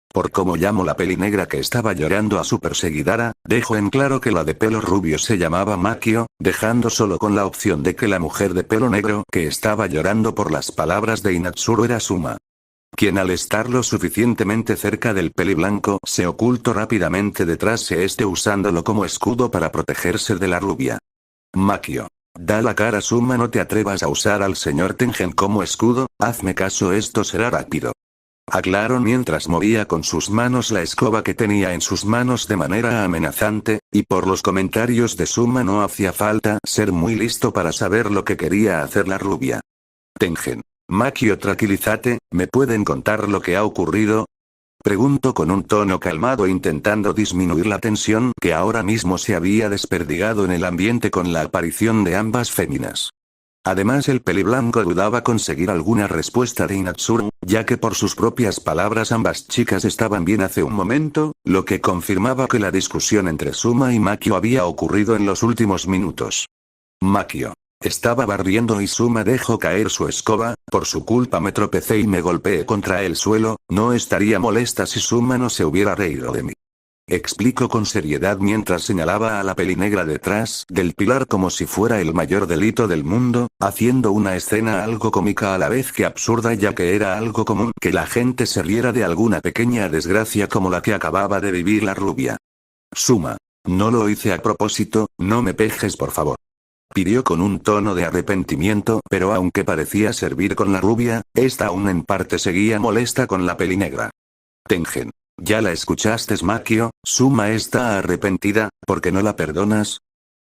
[SPEAKER 1] Por como llamó la pelinegra que estaba llorando a su perseguidora, dejó en claro que la de pelo rubio se llamaba Makio, dejando solo con la opción de que la mujer de pelo negro que estaba llorando por las palabras de Inatsuru era Suma. Quien al estar lo suficientemente cerca del peliblanco se ocultó rápidamente detrás de este usándolo como escudo para protegerse de la rubia. Makio. Da la cara, Suma, no te atrevas a usar al señor Tengen como escudo, hazme caso, esto será rápido. Aclaró mientras movía con sus manos la escoba que tenía en sus manos de manera amenazante, y por los comentarios de Suma no hacía falta ser muy listo para saber lo que quería hacer la rubia. Tengen. Makio, tranquilízate, ¿me pueden contar lo que ha ocurrido? Preguntó con un tono calmado intentando disminuir la tensión que ahora mismo se había desperdigado en el ambiente con la aparición de ambas féminas. Además el peliblanco dudaba conseguir alguna respuesta de Inatsuru, ya que por sus propias palabras ambas chicas estaban bien hace un momento, lo que confirmaba que la discusión entre Suma y Makio había ocurrido en los últimos minutos. Makio. Estaba barriendo y Suma dejó caer su escoba, por su culpa me tropecé y me golpeé contra el suelo, no estaría molesta si Suma no se hubiera reído de mí. Explicó con seriedad mientras señalaba a la pelinegra detrás del pilar como si fuera el mayor delito del mundo, haciendo una escena algo cómica a la vez que absurda ya que era algo común que la gente se riera de alguna pequeña desgracia como la que acababa de vivir la rubia. Suma. No lo hice a propósito, no me pejes por favor. Pidió con un tono de arrepentimiento, pero aunque parecía servir con la rubia, esta aún en parte seguía molesta con la pelinegra. Tengen. ¿Ya la escuchaste, Makio? Suma está arrepentida, ¿por qué no la perdonas?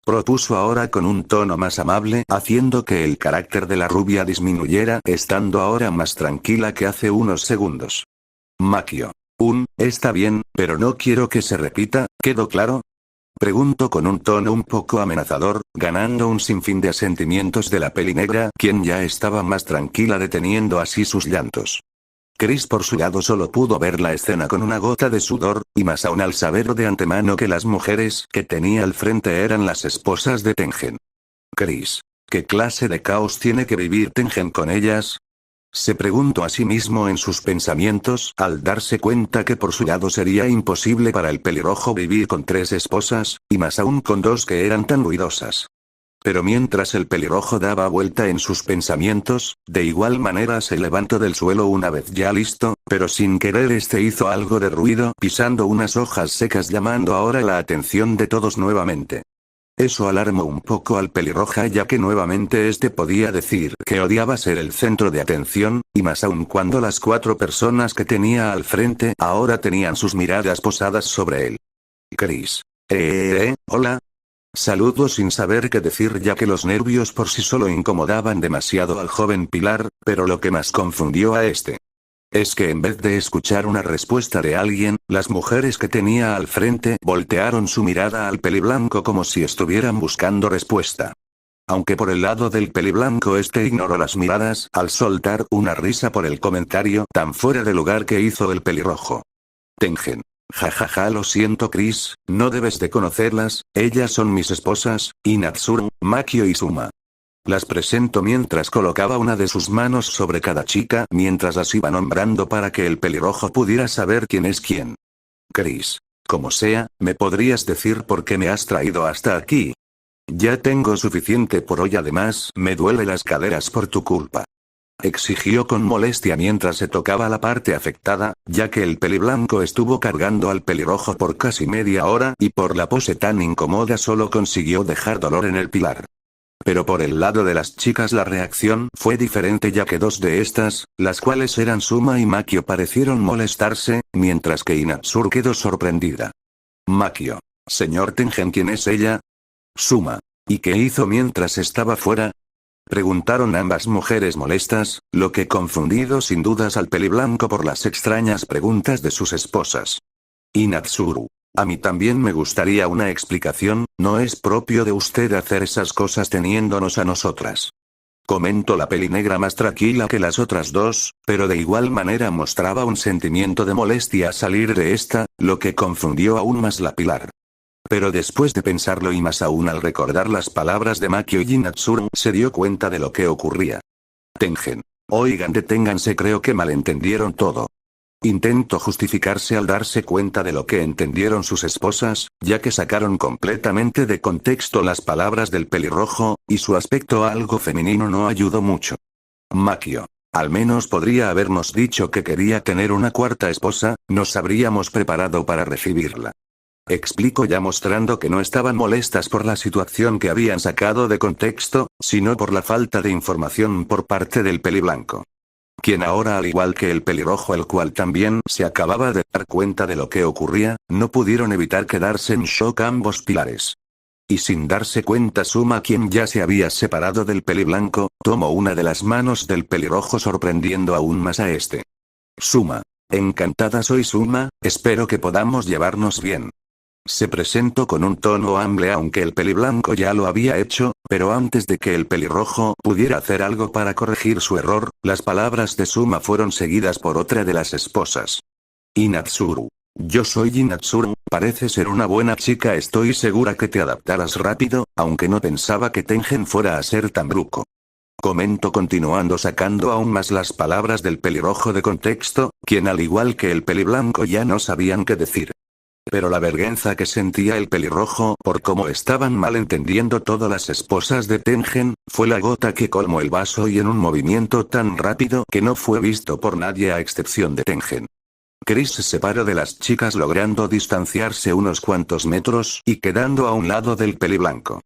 [SPEAKER 1] Propuso ahora con un tono más amable, haciendo que el carácter de la rubia disminuyera, estando ahora más tranquila que hace unos segundos. Makio. Está bien, pero no quiero que se repita, ¿quedó claro? Preguntó con un tono un poco amenazador, ganando un sinfín de asentimientos de la pelinegra, quien ya estaba más tranquila deteniendo así sus llantos. Chris por su lado solo pudo ver la escena con una gota de sudor, y más aún al saber de antemano que las mujeres que tenía al frente eran las esposas de Tengen. Chris. ¿Qué clase de caos tiene que vivir Tengen con ellas? Se preguntó a sí mismo en sus pensamientos al darse cuenta que por su lado sería imposible para el pelirrojo vivir con 3 esposas, y más aún con 2 que eran tan ruidosas. Pero mientras el pelirrojo daba vuelta en sus pensamientos, de igual manera se levantó del suelo una vez ya listo, pero sin querer hizo algo de ruido pisando unas hojas secas llamando ahora la atención de todos nuevamente. Eso alarmó un poco al pelirroja ya que nuevamente podía decir que odiaba ser el centro de atención, y más aún cuando las 4 personas que tenía al frente ahora tenían sus miradas posadas sobre él. Chris. Hola. Saludó sin saber qué decir ya que los nervios por sí solo incomodaban demasiado al joven Pilar, pero lo que más confundió a este es que en vez de escuchar una respuesta de alguien, las mujeres que tenía al frente voltearon su mirada al peliblanco como si estuvieran buscando respuesta. Aunque por el lado del peliblanco este ignoró las miradas al soltar una risa por el comentario tan fuera de lugar que hizo el pelirrojo. Tengen. Jajaja, lo siento Chris, no debes de conocerlas, ellas son mis esposas, Inatsuru, Makio y Suma. Las presento mientras colocaba una de sus manos sobre cada chica mientras las iba nombrando para que el pelirrojo pudiera saber quién es quién. Chris. Como sea, ¿me podrías decir por qué me has traído hasta aquí? Ya tengo suficiente por hoy, además, me duele las caderas por tu culpa. Exigió con molestia mientras se tocaba la parte afectada, ya que el peliblanco estuvo cargando al pelirrojo por casi media hora y por la pose tan incómoda solo consiguió dejar dolor en el pilar. Pero por el lado de las chicas la reacción fue diferente ya que dos de estas, las cuales eran Suma y Makio, parecieron molestarse, mientras que Inatsuru quedó sorprendida. Makio. Señor Tengen, ¿quién es ella? Suma. ¿Y qué hizo mientras estaba fuera? Preguntaron ambas mujeres molestas, lo que confundido sin dudas al peliblanco por las extrañas preguntas de sus esposas. Inatsuru. A mí también me gustaría una explicación, no es propio de usted hacer esas cosas teniéndonos a nosotras. Comentó la pelinegra más tranquila que las otras dos, pero de igual manera mostraba un sentimiento de molestia al salir de esta, lo que confundió aún más la Pilar. Pero después de pensarlo y más aún al recordar las palabras de Makio y Inatsuru, se dio cuenta de lo que ocurría. Tengen. Oigan, deténganse, creo que malentendieron todo. Intentó justificarse al darse cuenta de lo que entendieron sus esposas, ya que sacaron completamente de contexto las palabras del pelirrojo, y su aspecto algo femenino no ayudó mucho. Makio. Al menos podría habernos dicho que quería tener una cuarta esposa, nos habríamos preparado para recibirla. Explicó ya mostrando que no estaban molestas por la situación que habían sacado de contexto, sino por la falta de información por parte del peliblanco. Quien ahora, al igual que el pelirrojo, el cual también se acababa de dar cuenta de lo que ocurría, no pudieron evitar quedarse en shock ambos pilares. Y sin darse cuenta Suma, quien ya se había separado del peliblanco, tomó una de las manos del pelirrojo sorprendiendo aún más a este. Suma. Encantada, soy Suma, espero que podamos llevarnos bien. Se presentó con un tono amable aunque el peliblanco ya lo había hecho, pero antes de que el pelirrojo pudiera hacer algo para corregir su error, las palabras de Suma fueron seguidas por otra de las esposas. Inatsuru. Yo soy Inatsuru, parece ser una buena chica, estoy segura que te adaptarás rápido, aunque no pensaba que Tengen fuera a ser tan bruco. Comentó continuando sacando aún más las palabras del pelirrojo de contexto, quien al igual que el peliblanco ya no sabían qué decir. Pero la vergüenza que sentía el pelirrojo por cómo estaban malentendiendo todas las esposas de Tengen, fue la gota que colmó el vaso y en un movimiento tan rápido que no fue visto por nadie a excepción de Tengen. Chris se separó de las chicas logrando distanciarse unos cuantos metros y quedando a un lado del peliblanco.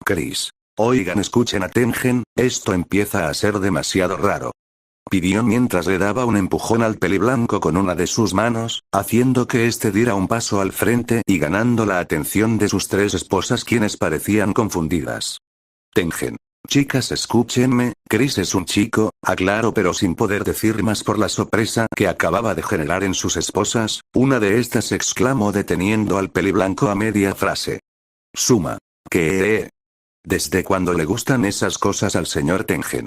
[SPEAKER 1] Chris. Oigan, escuchen a Tengen, esto empieza a ser demasiado raro. Pidió mientras le daba un empujón al peliblanco con una de sus manos, haciendo que éste diera un paso al frente y ganando la atención de sus tres esposas quienes parecían confundidas. Tengen. Chicas, escúchenme, Chris es un chico, aclaró pero sin poder decir más por la sorpresa que acababa de generar en sus esposas, una de estas exclamó deteniendo al peliblanco a media frase. Suma. ¿Qué? ¿Desde cuándo le gustan esas cosas al señor Tengen?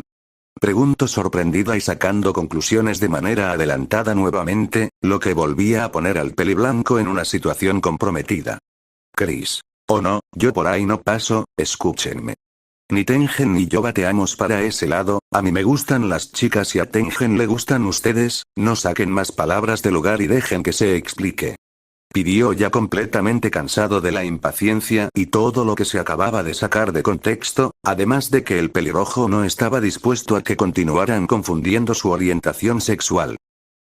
[SPEAKER 1] Preguntó sorprendida y sacando conclusiones de manera adelantada nuevamente, lo que volvía a poner al peliblanco en una situación comprometida. Chris. Oh no, yo por ahí no paso, escúchenme. Ni Tengen ni yo bateamos para ese lado, a mí me gustan las chicas y a Tengen le gustan ustedes, no saquen más palabras del lugar y dejen que se explique. Pidió ya completamente cansado de la impaciencia y todo lo que se acababa de sacar de contexto, además de que el pelirrojo no estaba dispuesto a que continuaran confundiendo su orientación sexual.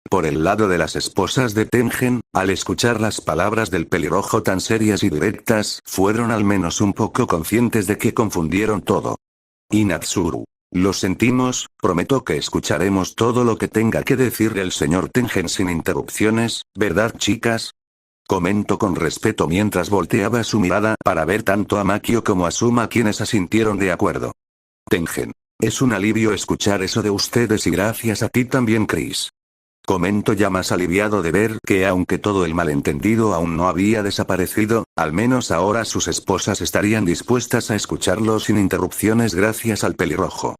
[SPEAKER 1] Por el lado de las esposas de Tengen, al escuchar las palabras del pelirrojo tan serias y directas, fueron al menos un poco conscientes de que confundieron todo. Inatsuru. Lo sentimos, prometo que escucharemos todo lo que tenga que decir el señor Tengen sin interrupciones, ¿verdad chicas? Comentó con respeto mientras volteaba su mirada para ver tanto a Makio como a Suma, quienes asintieron de acuerdo. Tengen. Es un alivio escuchar eso de ustedes y gracias a ti también, Chris. Comentó ya más aliviado de ver que aunque todo el malentendido aún no había desaparecido, al menos ahora sus esposas estarían dispuestas a escucharlo sin interrupciones gracias al pelirrojo.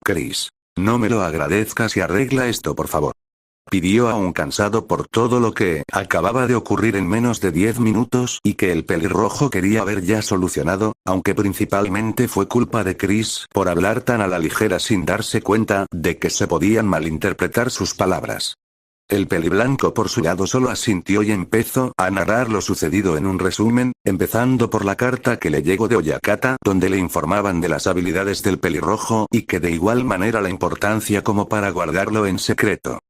[SPEAKER 1] Chris. No me lo agradezcas y arregla esto por favor. Pidió aún cansado por todo lo que acababa de ocurrir en menos de 10 minutos y que el pelirrojo quería haber ya solucionado, aunque principalmente fue culpa de Chris por hablar tan a la ligera sin darse cuenta de que se podían malinterpretar sus palabras. El peliblanco por su lado solo asintió y empezó a narrar lo sucedido en un resumen, empezando por la carta que le llegó de Oyakata donde le informaban de las habilidades del pelirrojo y que de igual manera la importancia como para guardarlo en secreto.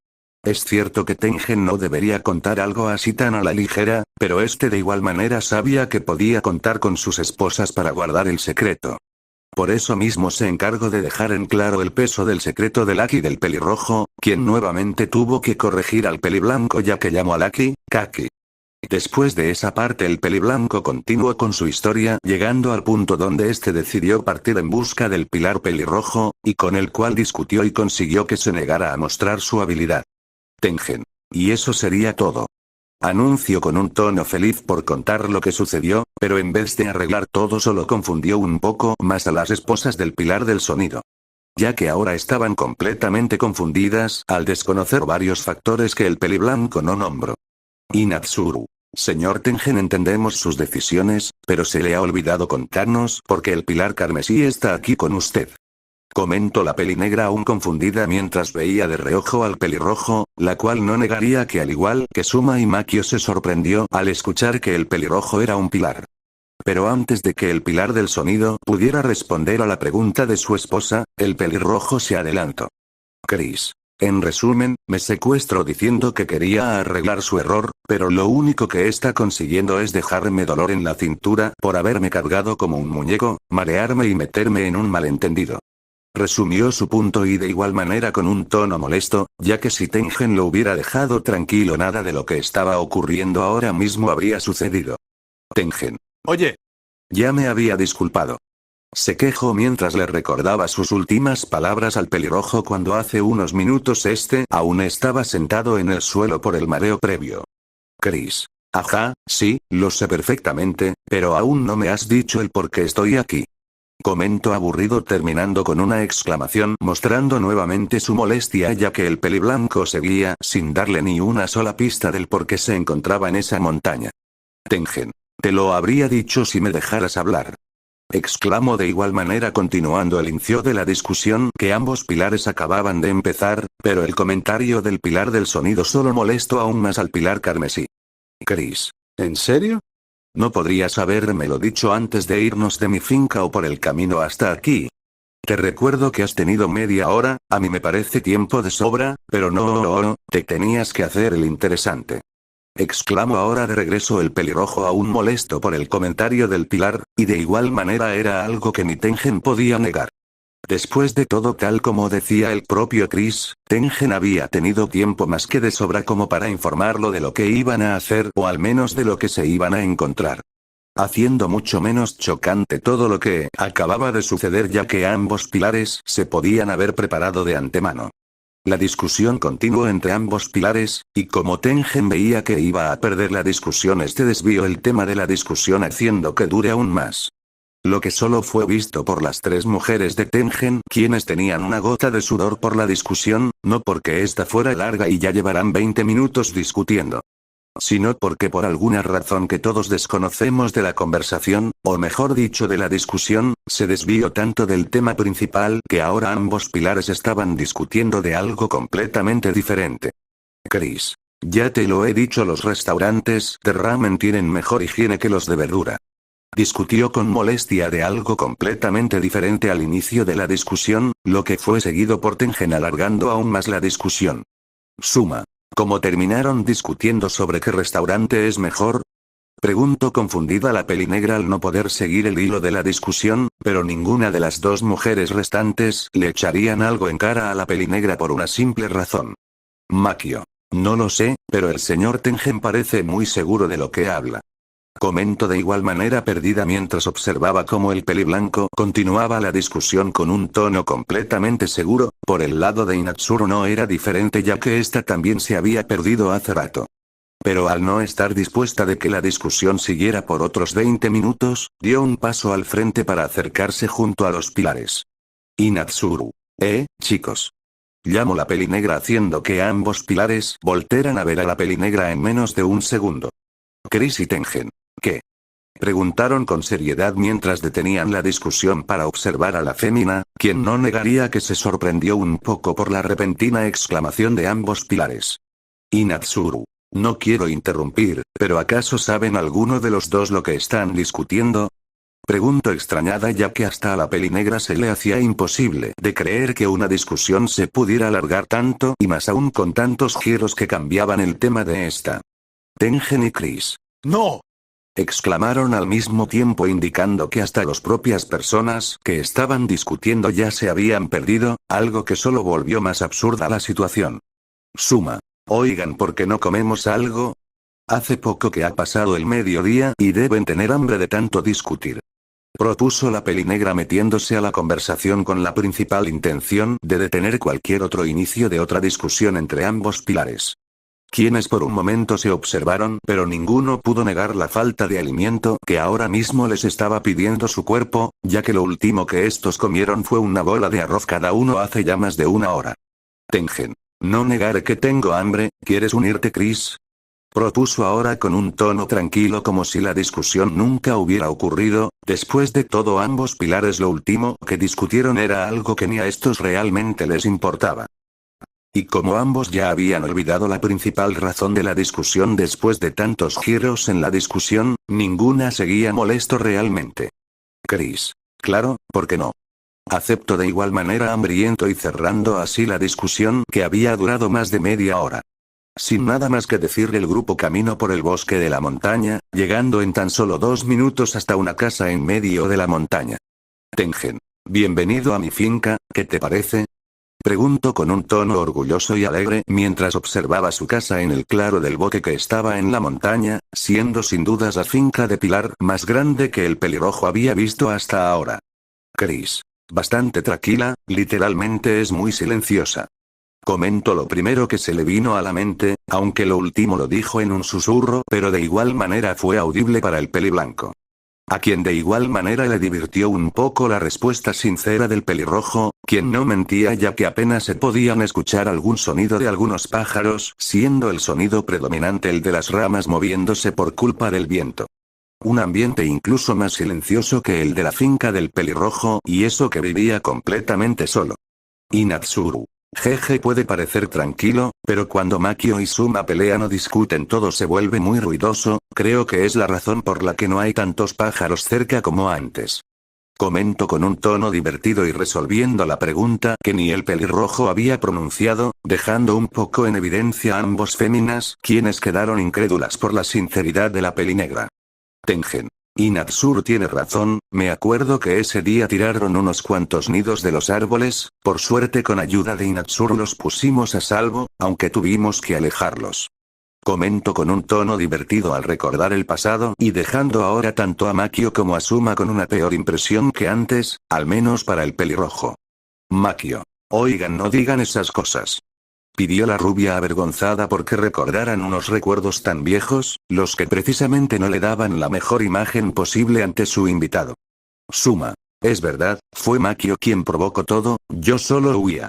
[SPEAKER 1] Es cierto que Tengen no debería contar algo así tan a la ligera, pero este de igual manera sabía que podía contar con sus esposas para guardar el secreto. Por eso mismo se encargó de dejar en claro el peso del secreto de Lucky del pelirrojo, quien nuevamente tuvo que corregir al peliblanco ya que llamó a Lucky, Kaki. Después de esa parte el peliblanco continuó con su historia llegando al punto donde este decidió partir en busca del pilar pelirrojo, y con el cual discutió y consiguió que se negara a mostrar su habilidad. Tengen. Y eso sería todo. Anunció con un tono feliz por contar lo que sucedió, pero en vez de arreglar todo solo confundió un poco más a las esposas del pilar del sonido. Ya que ahora estaban completamente confundidas al desconocer varios factores que el peliblanco no nombró. Inatsuru. Señor Tengen, entendemos sus decisiones, pero se le ha olvidado contarnos porque el pilar carmesí está aquí con usted. Comentó la pelinegra aún confundida mientras veía de reojo al pelirrojo, la cual no negaría que al igual que Suma y Makio se sorprendió al escuchar que el pelirrojo era un pilar. Pero antes de que el pilar del sonido pudiera responder a la pregunta de su esposa, el pelirrojo se adelantó. Chris. En resumen, me secuestró diciendo que quería arreglar su error, pero lo único que está consiguiendo es dejarme dolor en la cintura por haberme cargado como un muñeco, marearme y meterme en un malentendido. Resumió su punto y de igual manera con un tono molesto, ya que si Tengen lo hubiera dejado tranquilo nada de lo que estaba ocurriendo ahora mismo habría sucedido. Tengen. Oye. Ya me había disculpado. Se quejó mientras le recordaba sus últimas palabras al pelirrojo cuando hace unos minutos este aún estaba sentado en el suelo por el mareo previo. Chris. Ajá, sí, lo sé perfectamente, pero aún no me has dicho el por qué estoy aquí. Comentó aburrido terminando con una exclamación mostrando nuevamente su molestia ya que el peliblanco seguía sin darle ni una sola pista del por qué se encontraba en esa montaña. Tengen. Te lo habría dicho si me dejaras hablar. Exclamó de igual manera continuando el inicio de la discusión que ambos pilares acababan de empezar, pero el comentario del pilar del sonido solo molestó aún más al pilar carmesí. Chris. ¿En serio? ¿No podrías habérmelo dicho antes de irnos de mi finca o por el camino hasta aquí? Te recuerdo que has tenido media hora, a mí me parece tiempo de sobra, pero no, te tenías que hacer el interesante. Exclamó ahora de regreso el pelirrojo aún molesto por el comentario del pilar, y de igual manera era algo que ni Tengen podía negar. Después de todo, tal como decía el propio Chris, Tengen había tenido tiempo más que de sobra como para informarlo de lo que iban a hacer o al menos de lo que se iban a encontrar. Haciendo mucho menos chocante todo lo que acababa de suceder ya que ambos pilares se podían haber preparado de antemano. La discusión continuó entre ambos pilares, y como Tengen veía que iba a perder la discusión este desvió el tema de la discusión haciendo que dure aún más. Lo que solo fue visto por las tres mujeres de Tengen, quienes tenían una gota de sudor por la discusión, no porque esta fuera larga y ya llevarán 20 minutos discutiendo, sino porque por alguna razón que todos desconocemos de la conversación, o mejor dicho de la discusión, se desvió tanto del tema principal que ahora ambos pilares estaban discutiendo de algo completamente diferente. Chris. Ya te lo he dicho, los restaurantes de ramen tienen mejor higiene que los de verdura. Discutió con molestia de algo completamente diferente al inicio de la discusión, lo que fue seguido por Tengen alargando aún más la discusión. Suma. ¿Cómo terminaron discutiendo sobre qué restaurante es mejor? Preguntó confundida la pelinegra al no poder seguir el hilo de la discusión, pero ninguna de las dos mujeres restantes le echarían algo en cara a la pelinegra por una simple razón. Makio. No lo sé, pero el señor Tengen parece muy seguro de lo que habla. Comentó de igual manera perdida mientras observaba cómo el peliblanco continuaba la discusión con un tono completamente seguro. Por el lado de Inatsuru no era diferente ya que ésta también se había perdido hace rato. Pero al no estar dispuesta de que la discusión siguiera por otros 20 minutos, dio un paso al frente para acercarse junto a los pilares. Inatsuru. Chicos. Llamó la pelinegra haciendo que ambos pilares voltearan a ver a la pelinegra en menos de un segundo. Chris y Tengen. ¿Qué? Preguntaron con seriedad mientras detenían la discusión para observar a la fémina, quien no negaría que se sorprendió un poco por la repentina exclamación de ambos pilares. Inatsuru. No quiero interrumpir, pero ¿acaso saben alguno de los dos lo que están discutiendo? Preguntó extrañada ya que hasta a la pelinegra se le hacía imposible de creer que una discusión se pudiera alargar tanto y más aún con tantos giros que cambiaban el tema de esta. Tengen y Chris. ¡No! Exclamaron al mismo tiempo indicando que hasta las propias personas que estaban discutiendo ya se habían perdido, algo que solo volvió más absurda la situación. Suma. Oigan, ¿por qué no comemos algo? Hace poco que ha pasado el mediodía y deben tener hambre de tanto discutir. Propuso la pelinegra metiéndose a la conversación con la principal intención de detener cualquier otro inicio de otra discusión entre ambos pilares. Quienes por un momento se observaron, pero ninguno pudo negar la falta de alimento que ahora mismo les estaba pidiendo su cuerpo, ya que lo último que estos comieron fue una bola de arroz cada uno hace ya más de una hora. Tengen. No negaré que tengo hambre, ¿quieres unirte, Chris? Propuso ahora con un tono tranquilo como si la discusión nunca hubiera ocurrido. Después de todo, ambos pilares lo último que discutieron era algo que ni a estos realmente les importaba. Y como ambos ya habían olvidado la principal razón de la discusión después de tantos giros en la discusión, ninguna seguía molesto realmente. Chris. Claro, ¿por qué no? Aceptó de igual manera hambriento y cerrando así la discusión que había durado más de media hora. Sin nada más que decir, el grupo caminó por el bosque de la montaña, llegando en tan solo 2 minutos hasta una casa en medio de la montaña. Tengen. Bienvenido a mi finca, ¿qué te parece? Preguntó con un tono orgulloso y alegre mientras observaba su casa en el claro del bosque que estaba en la montaña, siendo sin dudas la finca de pilar más grande que el pelirrojo había visto hasta ahora. Chris. Bastante tranquila, literalmente es muy silenciosa. Comentó lo primero que se le vino a la mente, aunque lo último lo dijo en un susurro, pero de igual manera fue audible para el peliblanco. A quien de igual manera le divirtió un poco la respuesta sincera del pelirrojo, quien no mentía ya que apenas se podían escuchar algún sonido de algunos pájaros, siendo el sonido predominante el de las ramas moviéndose por culpa del viento. Un ambiente incluso más silencioso que el de la finca del pelirrojo, y eso que vivía completamente solo. Inatsuru. Jeje, puede parecer tranquilo, pero cuando Makio y Suma pelean o discuten todo se vuelve muy ruidoso, creo que es la razón por la que no hay tantos pájaros cerca como antes. Comentó con un tono divertido y resolviendo la pregunta que ni el pelirrojo había pronunciado, dejando un poco en evidencia a ambos féminas, quienes quedaron incrédulas por la sinceridad de la pelinegra. Tengen. Inatsuru tiene razón, me acuerdo que ese día tiraron unos cuantos nidos de los árboles, por suerte con ayuda de Inatsuru los pusimos a salvo, aunque tuvimos que alejarlos. Comentó con un tono divertido al recordar el pasado y dejando ahora tanto a Makio como a Suma con una peor impresión que antes, al menos para el pelirrojo. Makio. Oigan, no digan esas cosas. Pidió la rubia avergonzada porque recordaran unos recuerdos tan viejos, los que precisamente no le daban la mejor imagen posible ante su invitado. Suma. Es verdad, fue Makio quien provocó todo, yo solo huía.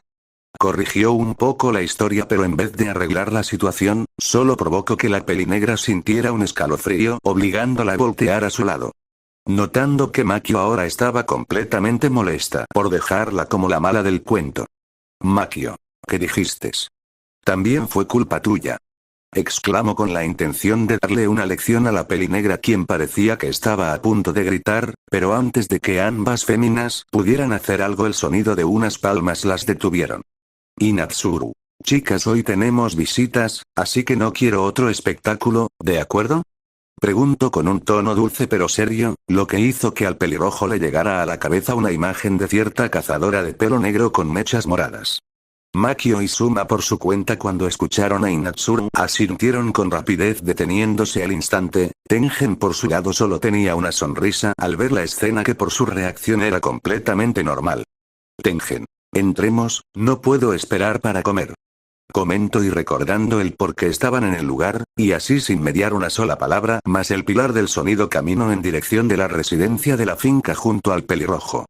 [SPEAKER 1] Corrigió un poco la historia, pero en vez de arreglar la situación, solo provocó que la pelinegra sintiera un escalofrío obligándola a voltear a su lado. Notando que Makio ahora estaba completamente molesta por dejarla como la mala del cuento. Makio. ¿Qué dijiste? También fue culpa tuya. Exclamó con la intención de darle una lección a la pelinegra, quien parecía que estaba a punto de gritar, pero antes de que ambas féminas pudieran hacer algo el sonido de unas palmas las detuvieron. Inatsuru. Chicas, hoy tenemos visitas, así que no quiero otro espectáculo, ¿de acuerdo? Preguntó con un tono dulce pero serio, lo que hizo que al pelirrojo le llegara a la cabeza una imagen de cierta cazadora de pelo negro con mechas moradas. Makio y Suma por su cuenta cuando escucharon a Inatsuru asintieron con rapidez deteniéndose al instante. Tengen por su lado solo tenía una sonrisa al ver la escena que por su reacción era completamente normal. Tengen. Entremos, no puedo esperar para comer. Comento y recordando el por qué estaban en el lugar, y así sin mediar una sola palabra más el pilar del sonido caminó en dirección de la residencia de la finca junto al pelirrojo.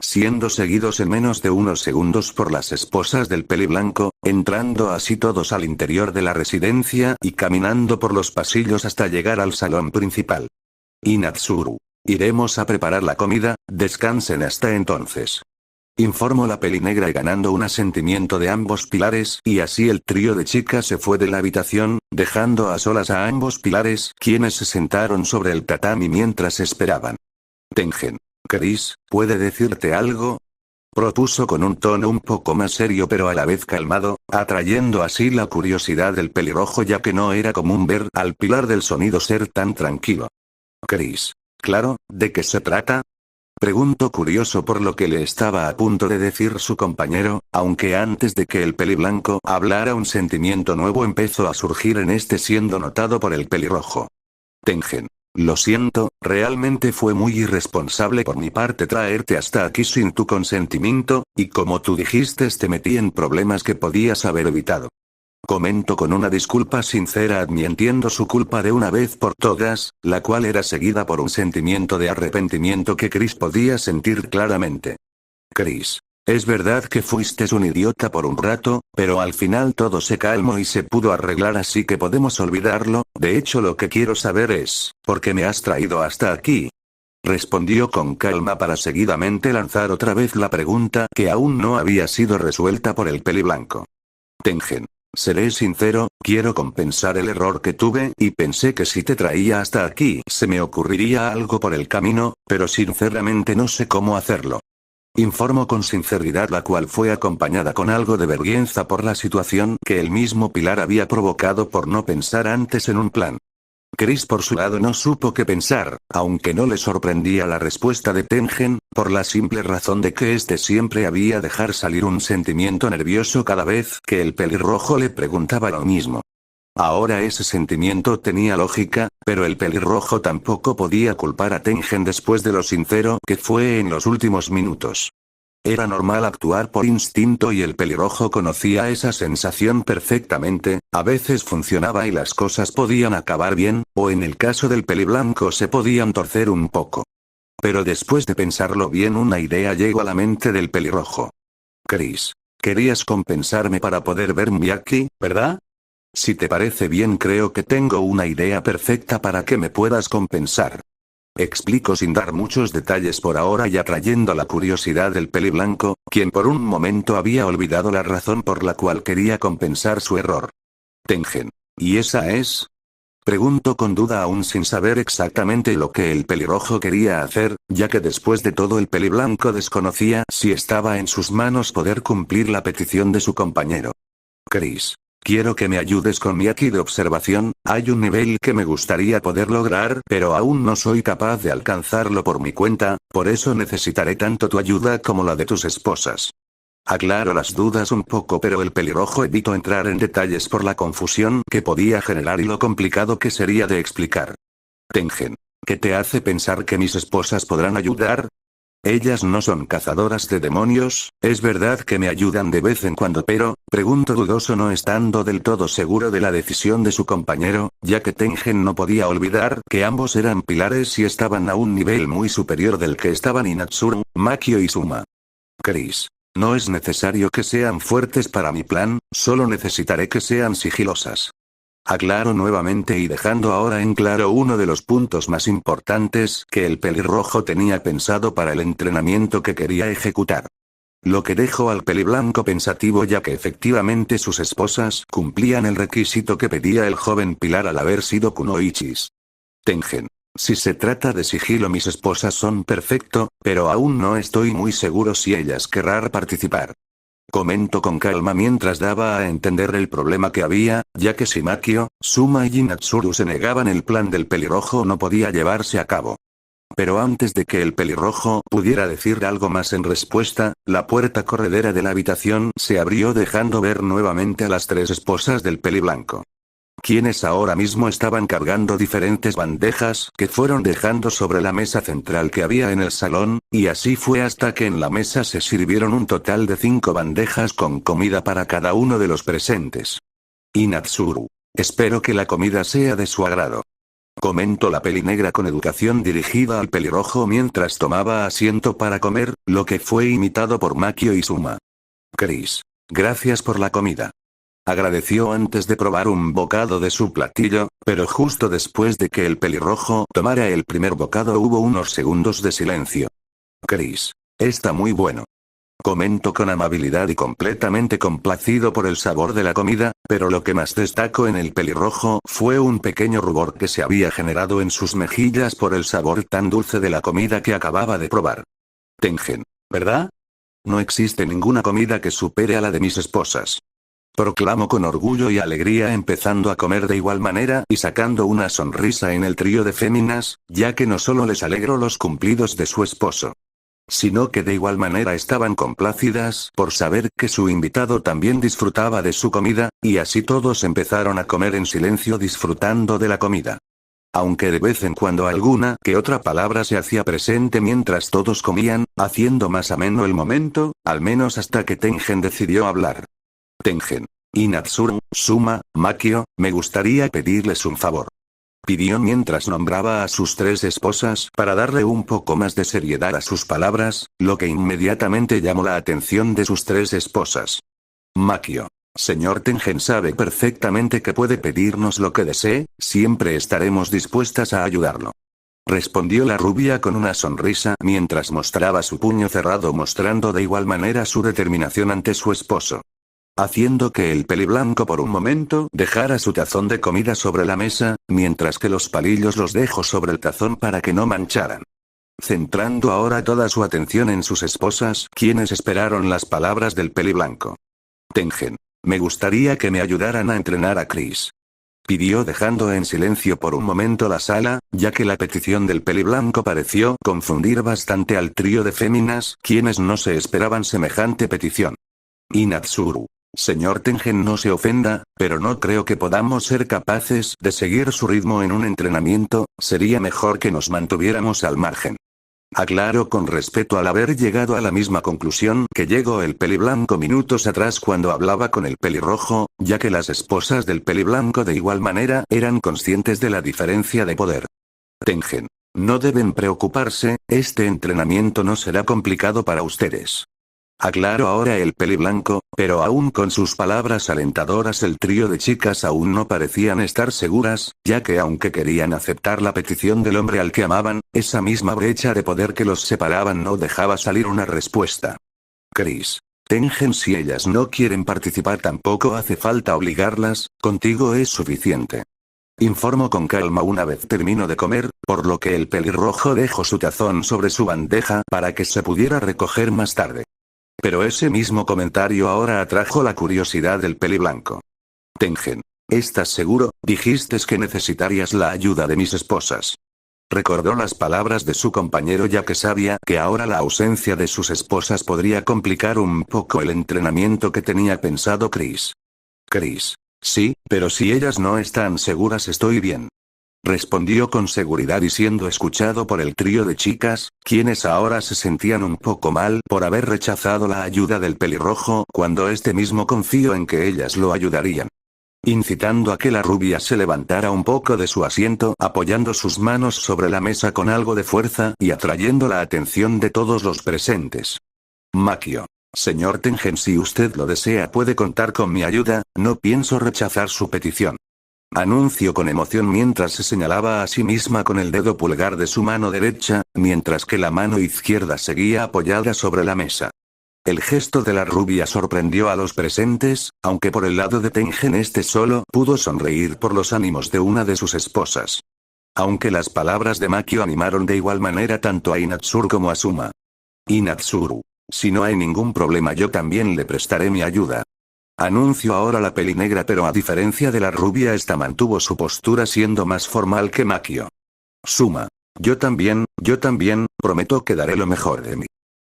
[SPEAKER 1] Siendo seguidos en menos de unos segundos por las esposas del peliblanco, entrando así todos al interior de la residencia y caminando por los pasillos hasta llegar al salón principal. Inatsuru. Iremos a preparar la comida, descansen hasta entonces. Informó la pelinegra y ganando un asentimiento de ambos pilares y así el trío de chicas se fue de la habitación, dejando a solas a ambos pilares quienes se sentaron sobre el tatami mientras esperaban. Tengen. Chris, ¿puede decirte algo? Propuso con un tono un poco más serio pero a la vez calmado, atrayendo así la curiosidad del pelirrojo ya que no era común ver al pilar del sonido ser tan tranquilo. Chris. Claro, ¿de qué se trata? Preguntó curioso por lo que le estaba a punto de decir su compañero, aunque antes de que el peliblanco hablara un sentimiento nuevo empezó a surgir en este siendo notado por el pelirrojo. Tengen. Lo siento, realmente fue muy irresponsable por mi parte traerte hasta aquí sin tu consentimiento, y como tú dijiste te metí en problemas que podías haber evitado. Comento con una disculpa sincera admitiendo su culpa de una vez por todas, la cual era seguida por un sentimiento de arrepentimiento que Chris podía sentir claramente. Chris. Es verdad que fuiste un idiota por un rato, pero al final todo se calmó y se pudo arreglar así que podemos olvidarlo, de hecho lo que quiero saber es, ¿por qué me has traído hasta aquí? Respondió con calma para seguidamente lanzar otra vez la pregunta que aún no había sido resuelta por el peliblanco. Tengen. Seré sincero, quiero compensar el error que tuve y pensé que si te traía hasta aquí se me ocurriría algo por el camino, pero sinceramente no sé cómo hacerlo. Informó con sinceridad la cual fue acompañada con algo de vergüenza por la situación que el mismo Pilar había provocado por no pensar antes en un plan. Chris por su lado no supo qué pensar, aunque no le sorprendía la respuesta de Tengen, por la simple razón de que este siempre había dejar salir un sentimiento nervioso cada vez que el pelirrojo le preguntaba lo mismo. Ahora ese sentimiento tenía lógica, pero el pelirrojo tampoco podía culpar a Tengen después de lo sincero que fue en los últimos minutos. Era normal actuar por instinto y el pelirrojo conocía esa sensación perfectamente, a veces funcionaba y las cosas podían acabar bien, o en el caso del peliblanco se podían torcer un poco. Pero después de pensarlo bien una idea llegó a la mente del pelirrojo. Chris, querías compensarme para poder ver Miyaki, ¿verdad? Si te parece bien creo que tengo una idea perfecta para que me puedas compensar. Explico sin dar muchos detalles por ahora y atrayendo la curiosidad del peliblanco, quien por un momento había olvidado la razón por la cual quería compensar su error. Tengen. ¿Y esa es? Preguntó con duda aún sin saber exactamente lo que el pelirrojo quería hacer, ya que después de todo el peliblanco desconocía si estaba en sus manos poder cumplir la petición de su compañero. Chris. Quiero que me ayudes con mi Miyaki de observación, hay un nivel que me gustaría poder lograr pero aún no soy capaz de alcanzarlo por mi cuenta, por eso necesitaré tanto tu ayuda como la de tus esposas. Aclaro las dudas un poco pero el pelirrojo evitó entrar en detalles por la confusión que podía generar y lo complicado que sería de explicar. Tengen. ¿Qué te hace pensar que mis esposas podrán ayudar? Ellas no son cazadoras de demonios, es verdad que me ayudan de vez en cuando pero, preguntó dudoso no estando del todo seguro de la decisión de su compañero, ya que Tengen no podía olvidar que ambos eran pilares y estaban a un nivel muy superior del que estaban Inatsuru, Makio y Suma. Chris. No es necesario que sean fuertes para mi plan, solo necesitaré que sean sigilosas. Aclaro nuevamente y dejando ahora en claro uno de los puntos más importantes que el pelirrojo tenía pensado para el entrenamiento que quería ejecutar. Lo que dejó al peliblanco pensativo ya que efectivamente sus esposas cumplían el requisito que pedía el joven Pilar al haber sido kunoichis. Tengen. Si se trata de sigilo mis esposas son perfecto, pero aún no estoy muy seguro si ellas querrán participar. Comentó con calma mientras daba a entender el problema que había, ya que si Makio, Suma y Inatsuru se negaban el plan del pelirrojo no podía llevarse a cabo. Pero antes de que el pelirrojo pudiera decir algo más en respuesta, la puerta corredera de la habitación se abrió dejando ver nuevamente a las tres esposas del peliblanco, quienes ahora mismo estaban cargando diferentes bandejas que fueron dejando sobre la mesa central que había en el salón, y así fue hasta que en la mesa se sirvieron un total de 5 bandejas con comida para cada uno de los presentes. Inatsuru. Espero que la comida sea de su agrado. Comentó la pelinegra con educación dirigida al pelirrojo mientras tomaba asiento para comer, lo que fue imitado por Makio y Suma. Chris. Gracias por la comida. Agradeció antes de probar un bocado de su platillo, pero justo después de que el pelirrojo tomara el primer bocado hubo unos segundos de silencio. Chris. Está muy bueno. Comentó con amabilidad y completamente complacido por el sabor de la comida, pero lo que más destacó en el pelirrojo fue un pequeño rubor que se había generado en sus mejillas por el sabor tan dulce de la comida que acababa de probar. Tengen. ¿Verdad? No existe ninguna comida que supere a la de mis esposas. Proclamó con orgullo y alegría empezando a comer de igual manera y sacando una sonrisa en el trío de féminas, ya que no solo les alegró los cumplidos de su esposo, sino que de igual manera estaban complacidas por saber que su invitado también disfrutaba de su comida, y así todos empezaron a comer en silencio disfrutando de la comida. Aunque de vez en cuando alguna que otra palabra se hacía presente mientras todos comían, haciendo más ameno el momento, al menos hasta que Tengen decidió hablar. Tengen. Inatsuru, Suma, Makio, me gustaría pedirles un favor. Pidió mientras nombraba a sus tres esposas para darle un poco más de seriedad a sus palabras, lo que inmediatamente llamó la atención de sus tres esposas. Makio. Señor Tengen sabe perfectamente que puede pedirnos lo que desee, siempre estaremos dispuestas a ayudarlo. Respondió la rubia con una sonrisa mientras mostraba su puño cerrado mostrando de igual manera su determinación ante su esposo, haciendo que el peliblanco por un momento dejara su tazón de comida sobre la mesa, mientras que los palillos los dejó sobre el tazón para que no mancharan. Centrando ahora toda su atención en sus esposas, quienes esperaron las palabras del peliblanco. Tengen. Me gustaría que me ayudaran a entrenar a Chris. Pidió dejando en silencio por un momento la sala, ya que la petición del peliblanco pareció confundir bastante al trío de féminas, quienes no se esperaban semejante petición. Inatsuru. Señor Tengen, no se ofenda, pero no creo que podamos ser capaces de seguir su ritmo en un entrenamiento, sería mejor que nos mantuviéramos al margen. Aclaró con respeto al haber llegado a la misma conclusión que llegó el peliblanco minutos atrás cuando hablaba con el pelirrojo, ya que las esposas del peliblanco de igual manera eran conscientes de la diferencia de poder. Tengen. No deben preocuparse, este entrenamiento no será complicado para ustedes. Aclaró ahora el peliblanco, pero aún con sus palabras alentadoras el trío de chicas aún no parecían estar seguras, ya que aunque querían aceptar la petición del hombre al que amaban, esa misma brecha de poder que los separaban no dejaba salir una respuesta. Chris. Tengen, si ellas no quieren participar tampoco hace falta obligarlas, contigo es suficiente. Informó con calma una vez terminó de comer, por lo que el pelirrojo dejó su tazón sobre su bandeja para que se pudiera recoger más tarde. Pero ese mismo comentario ahora atrajo la curiosidad del peliblanco. Tengen. ¿Estás seguro? Dijiste que necesitarías la ayuda de mis esposas. Recordó las palabras de su compañero ya que sabía que ahora la ausencia de sus esposas podría complicar un poco el entrenamiento que tenía pensado Chris. Chris. Sí, pero si ellas no están seguras estoy bien. Respondió con seguridad y siendo escuchado por el trío de chicas, quienes ahora se sentían un poco mal por haber rechazado la ayuda del pelirrojo cuando este mismo confió en que ellas lo ayudarían. Incitando a que la rubia se levantara un poco de su asiento apoyando sus manos sobre la mesa con algo de fuerza y atrayendo la atención de todos los presentes. Makio. Señor Tengen, si usted lo desea puede contar con mi ayuda, no pienso rechazar su petición. Anunció con emoción mientras se señalaba a sí misma con el dedo pulgar de su mano derecha, mientras que la mano izquierda seguía apoyada sobre la mesa. El gesto de la rubia sorprendió a los presentes, aunque por el lado de Tengen este solo pudo sonreír por los ánimos de una de sus esposas. Aunque las palabras de Makio animaron de igual manera tanto a Inatsuru como a Suma. Inatsuru. Si no hay ningún problema yo también le prestaré mi ayuda. Anunció ahora la pelinegra, pero a diferencia de la rubia esta mantuvo su postura siendo más formal que Makio. Suma. yo también, prometo que daré lo mejor de mí.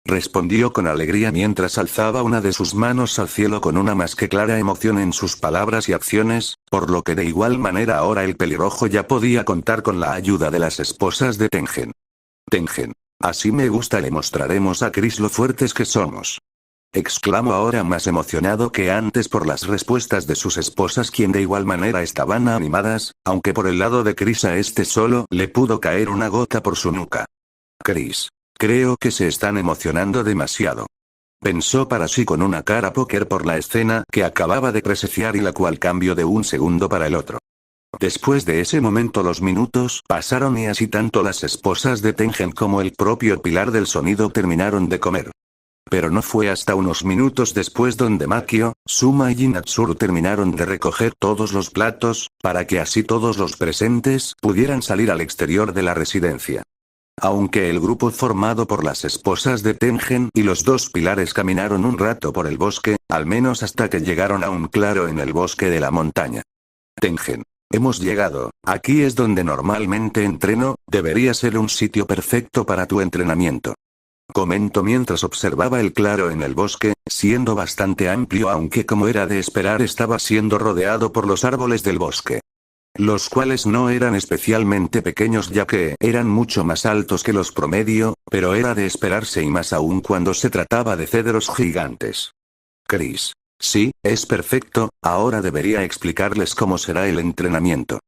[SPEAKER 1] Respondió con alegría mientras alzaba una de sus manos al cielo con una más que clara emoción en sus palabras y acciones, por lo que de igual manera ahora el pelirrojo ya podía contar con la ayuda de las esposas de Tengen. Tengen. Así me gusta, le mostraremos a Chris lo fuertes que somos. Exclamó ahora más emocionado que antes por las respuestas de sus esposas, quien de igual manera estaban animadas, aunque por el lado de Chris a este solo le pudo caer una gota por su nuca. Chris. Creo que se están emocionando demasiado. Pensó para sí con una cara póker por la escena que acababa de presenciar y la cual cambió de un segundo para el otro. Después de ese momento los minutos pasaron y así tanto las esposas de Tengen como el propio pilar del sonido terminaron de comer. Pero no fue hasta unos minutos después donde Makio, Suma y Natsuru terminaron de recoger todos los platos, para que así todos los presentes pudieran salir al exterior de la residencia. Aunque el grupo formado por las esposas de Tengen y los dos pilares caminaron un rato por el bosque, al menos hasta que llegaron a un claro en el bosque de la montaña. Tengen. Hemos llegado, aquí es donde normalmente entreno, debería ser un sitio perfecto para tu entrenamiento. Comentó mientras observaba el claro en el bosque, siendo bastante amplio aunque como era de esperar estaba siendo rodeado por los árboles del bosque. Los cuales no eran especialmente pequeños ya que eran mucho más altos que los promedio, pero era de esperarse y más aún cuando se trataba de cedros gigantes. Chris. Sí, es perfecto, ahora debería explicarles cómo será el entrenamiento.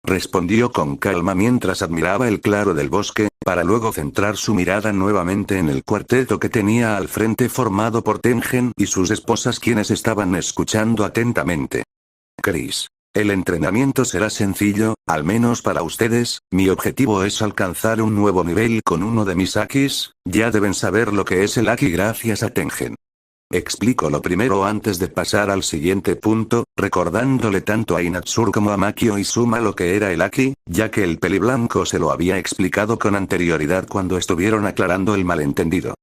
[SPEAKER 1] Respondió con calma mientras admiraba el claro del bosque, para luego centrar su mirada nuevamente en el cuarteto que tenía al frente formado por Tengen y sus esposas quienes estaban escuchando atentamente. Chris. El entrenamiento será sencillo, al menos para ustedes, mi objetivo es alcanzar un nuevo nivel con uno de mis akis, ya deben saber lo que es el aki gracias a Tengen. Explico lo primero antes de pasar al siguiente punto, recordándole tanto a Inatsuru como a Makio y Suma lo que era el Aki, ya que el peliblanco se lo había explicado con anterioridad cuando estuvieron aclarando el malentendido.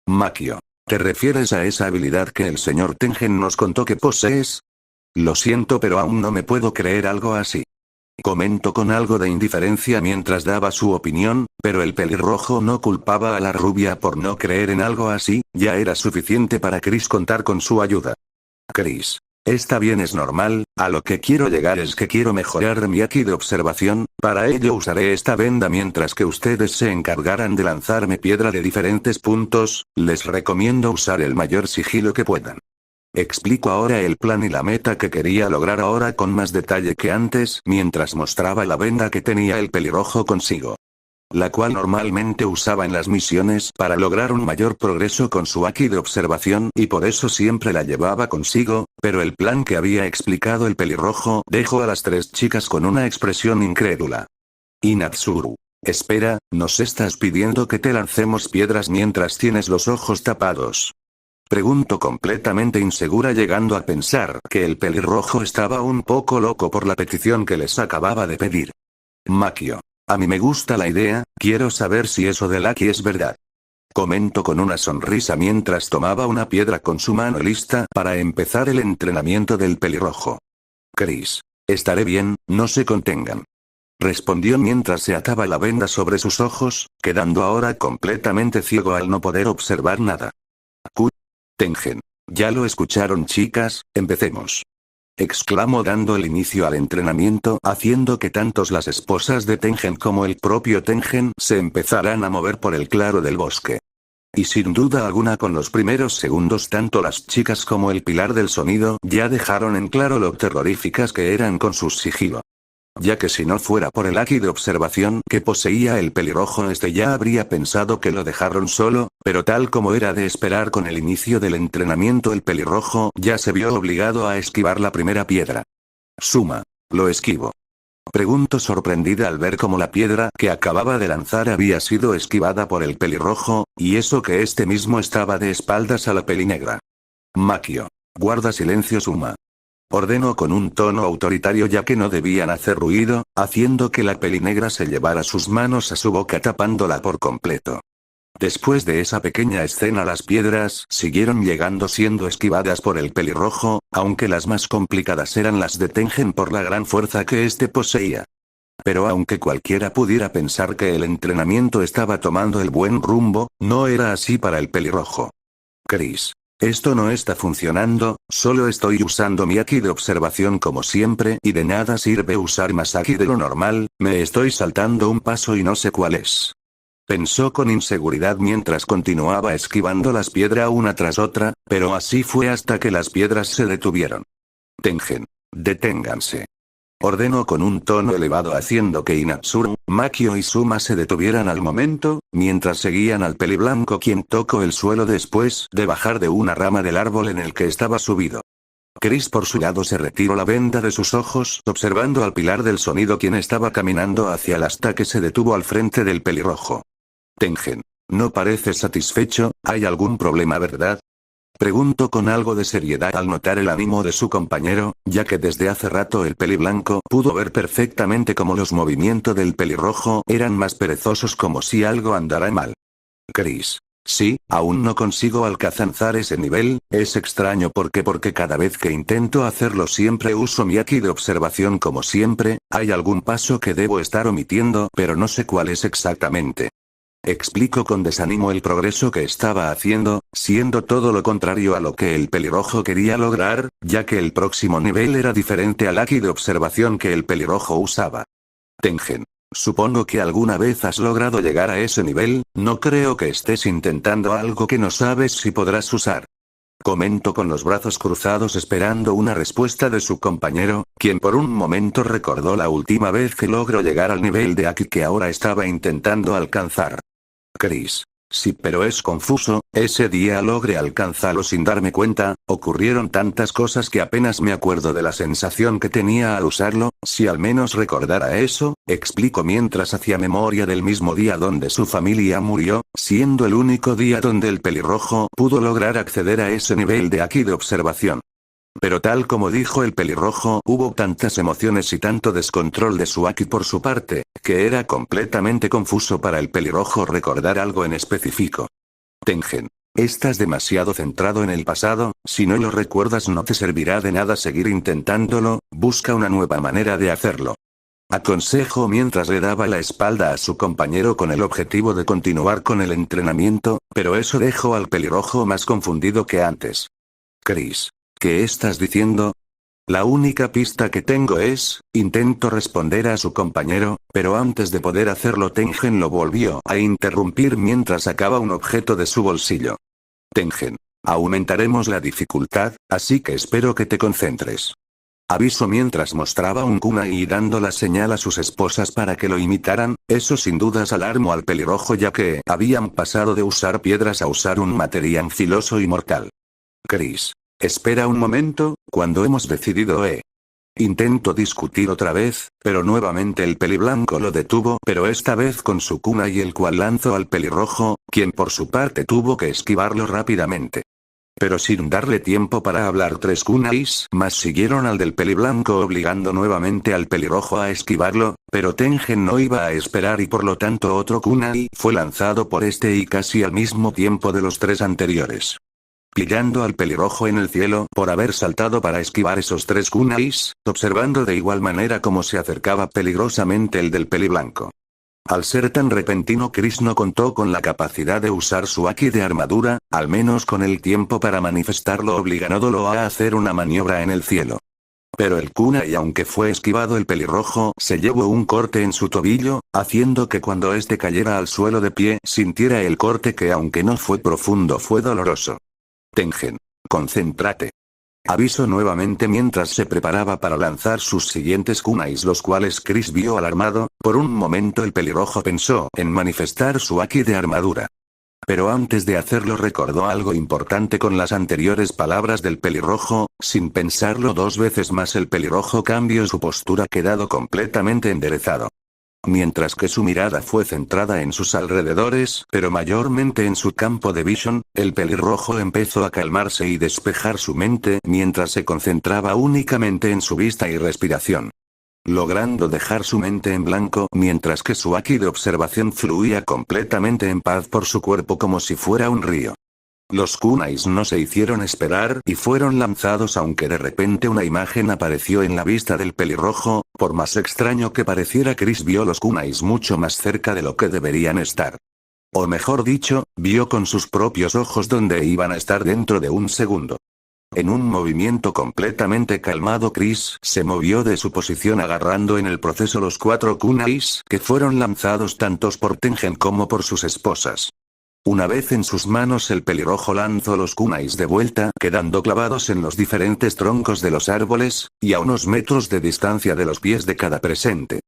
[SPEAKER 1] Makio. ¿Te refieres a esa habilidad que el señor Tengen nos contó que posees? Lo siento pero aún no me puedo creer algo así. Comentó con algo de indiferencia mientras daba su opinión, pero el pelirrojo no culpaba a la rubia por no creer en algo así, ya era suficiente para Chris contar con su ayuda. Chris. Está bien, es normal, a lo que quiero llegar es que quiero mejorar mi aki de observación, para ello usaré esta venda mientras que ustedes se encargarán de lanzarme piedra de diferentes puntos, les recomiendo usar el mayor sigilo que puedan. Explico ahora el plan y la meta que quería lograr ahora con más detalle que antes mientras mostraba la venda que tenía el pelirrojo consigo. La cual normalmente usaba en las misiones para lograr un mayor progreso con su aki de observación y por eso siempre la llevaba consigo, pero el plan que había explicado el pelirrojo dejó a las tres chicas con una expresión incrédula. Inatsuru. Espera, ¿nos estás pidiendo que te lancemos piedras mientras tienes los ojos tapados? Preguntó completamente insegura llegando a pensar que el pelirrojo estaba un poco loco por la petición que les acababa de pedir. Makio. A mí me gusta la idea, quiero saber si eso del aki es verdad. Comentó con una sonrisa mientras tomaba una piedra con su mano lista para empezar el entrenamiento del pelirrojo. Chris. Estaré bien, no se contengan. Respondió mientras se ataba la venda sobre sus ojos, quedando ahora completamente ciego al no poder observar nada. Tengen. Ya lo escucharon chicas, empecemos. Exclamó dando el inicio al entrenamiento haciendo que tantos las esposas de Tengen como el propio Tengen se empezaran a mover por el claro del bosque. Y sin duda alguna con los primeros segundos tanto las chicas como el pilar del sonido ya dejaron en claro lo terroríficas que eran con sus sigilo. Ya que si no fuera por el aki de observación que poseía el pelirrojo ya habría pensado que lo dejaron solo, pero tal como era de esperar con el inicio del entrenamiento el pelirrojo ya se vio obligado a esquivar la primera piedra. Suma. ¿Lo esquivo? Preguntó sorprendida al ver cómo la piedra que acababa de lanzar había sido esquivada por el pelirrojo, y eso que este mismo estaba de espaldas a la pelinegra. Makio. Guarda silencio Suma. Ordenó con un tono autoritario ya que no debían hacer ruido, haciendo que la pelinegra se llevara sus manos a su boca tapándola por completo. Después de esa pequeña escena las piedras siguieron llegando siendo esquivadas por el pelirrojo, aunque las más complicadas eran las de Tengen por la gran fuerza que éste poseía. Pero aunque cualquiera pudiera pensar que el entrenamiento estaba tomando el buen rumbo, no era así para el pelirrojo. Chris. Esto no está funcionando, solo estoy usando mi Aki de observación como siempre y de nada sirve usar más Aki de lo normal, me estoy saltando un paso y no sé cuál es. Pensó con inseguridad mientras continuaba esquivando las piedras una tras otra, pero así fue hasta que las piedras se detuvieron. Tengen. Deténganse. Ordenó con un tono elevado haciendo que Inatsuru, Makio y Suma se detuvieran al momento, mientras seguían al peliblanco quien tocó el suelo después de bajar de una rama del árbol en el que estaba subido. Chris por su lado se retiró la venda de sus ojos observando al pilar del sonido quien estaba caminando hacia él hasta que se detuvo al frente del pelirrojo. Tengen. No pareces satisfecho, ¿hay algún problema verdad? Preguntó con algo de seriedad al notar el ánimo de su compañero, ya que desde hace rato el peliblanco pudo ver perfectamente cómo los movimientos del pelirrojo eran más perezosos como si algo andara mal. Chris. Sí, aún no consigo alcanzar ese nivel, es extraño porque cada vez que intento hacerlo siempre uso mi Aki de observación como siempre, hay algún paso que debo estar omitiendo pero no sé cuál es exactamente. Explicó con desánimo el progreso que estaba haciendo, siendo todo lo contrario a lo que el pelirrojo quería lograr, ya que el próximo nivel era diferente al Aki de observación que el pelirrojo usaba. Tengen. Supongo que alguna vez has logrado llegar a ese nivel, no creo que estés intentando algo que no sabes si podrás usar. Comentó con los brazos cruzados esperando una respuesta de su compañero, quien por un momento recordó la última vez que logró llegar al nivel de Aki que ahora estaba intentando alcanzar. Chris. Sí, pero es confuso, ese día logré alcanzarlo sin darme cuenta, ocurrieron tantas cosas que apenas me acuerdo de la sensación que tenía al usarlo, si al menos recordara eso, explicó mientras hacía memoria del mismo día donde su familia murió, siendo el único día donde el pelirrojo pudo lograr acceder a ese nivel de Aki de observación. Pero tal como dijo el pelirrojo, hubo tantas emociones y tanto descontrol de su Aki por su parte, que era completamente confuso para el pelirrojo recordar algo en específico. Tengen. Estás demasiado centrado en el pasado, si no lo recuerdas no te servirá de nada seguir intentándolo, busca una nueva manera de hacerlo. Aconsejó mientras le daba la espalda a su compañero con el objetivo de continuar con el entrenamiento, pero eso dejó al pelirrojo más confundido que antes. Chris. ¿Qué estás diciendo? La única pista que tengo es, intento responder a su compañero, pero antes de poder hacerlo Tengen lo volvió a interrumpir mientras sacaba un objeto de su bolsillo. Tengen. Aumentaremos la dificultad, así que espero que te concentres. Avisó mientras mostraba un kunai dando la señal a sus esposas para que lo imitaran, eso sin dudas alarmó al pelirrojo ya que habían pasado de usar piedras a usar un material filoso y mortal. Chris. Espera un momento, cuando hemos decidido Intento discutir otra vez, pero nuevamente el peliblanco lo detuvo pero esta vez con su kunai el cual lanzó al pelirrojo, quien por su parte tuvo que esquivarlo rápidamente. Pero sin darle tiempo para hablar 3 kunais más siguieron al del peliblanco obligando nuevamente al pelirrojo a esquivarlo, pero Tengen no iba a esperar y por lo tanto otro kunai fue lanzado por este y casi al mismo tiempo de los 3 anteriores. Pillando al pelirrojo en el cielo por haber saltado para esquivar esos 3 kunais, observando de igual manera cómo se acercaba peligrosamente el del peliblanco. Al ser tan repentino Chris no contó con la capacidad de usar su Aki de armadura, al menos con el tiempo para manifestarlo obligándolo a hacer una maniobra en el cielo. Pero el kunai aunque fue esquivado el pelirrojo se llevó un corte en su tobillo, haciendo que cuando este cayera al suelo de pie sintiera el corte que aunque no fue profundo fue doloroso. Tengen. Concéntrate. Avisó nuevamente mientras se preparaba para lanzar sus siguientes kunais los cuales Chris vio alarmado, por un momento el pelirrojo pensó en manifestar su Aki de armadura. Pero antes de hacerlo recordó algo importante con las anteriores palabras del pelirrojo, sin pensarlo 2 veces más el pelirrojo cambió su postura quedado completamente enderezado. Mientras que su mirada fue centrada en sus alrededores, pero mayormente en su campo de visión, el pelirrojo empezó a calmarse y despejar su mente mientras se concentraba únicamente en su vista y respiración. Logrando dejar su mente en blanco mientras que su Aki de observación fluía completamente en paz por su cuerpo como si fuera un río. Los kunais no se hicieron esperar y fueron lanzados, aunque de repente una imagen apareció en la vista del pelirrojo. Por más extraño que pareciera, Chris vio los kunais mucho más cerca de lo que deberían estar. O mejor dicho, vio con sus propios ojos donde iban a estar dentro de un segundo. En un movimiento completamente calmado, Chris se movió de su posición agarrando en el proceso los 4 kunais que fueron lanzados tantos por Tengen como por sus esposas. Una vez en sus manos, el pelirrojo lanzó los kunais de vuelta, quedando clavados en los diferentes troncos de los árboles, y a unos metros de distancia de los pies de cada presente.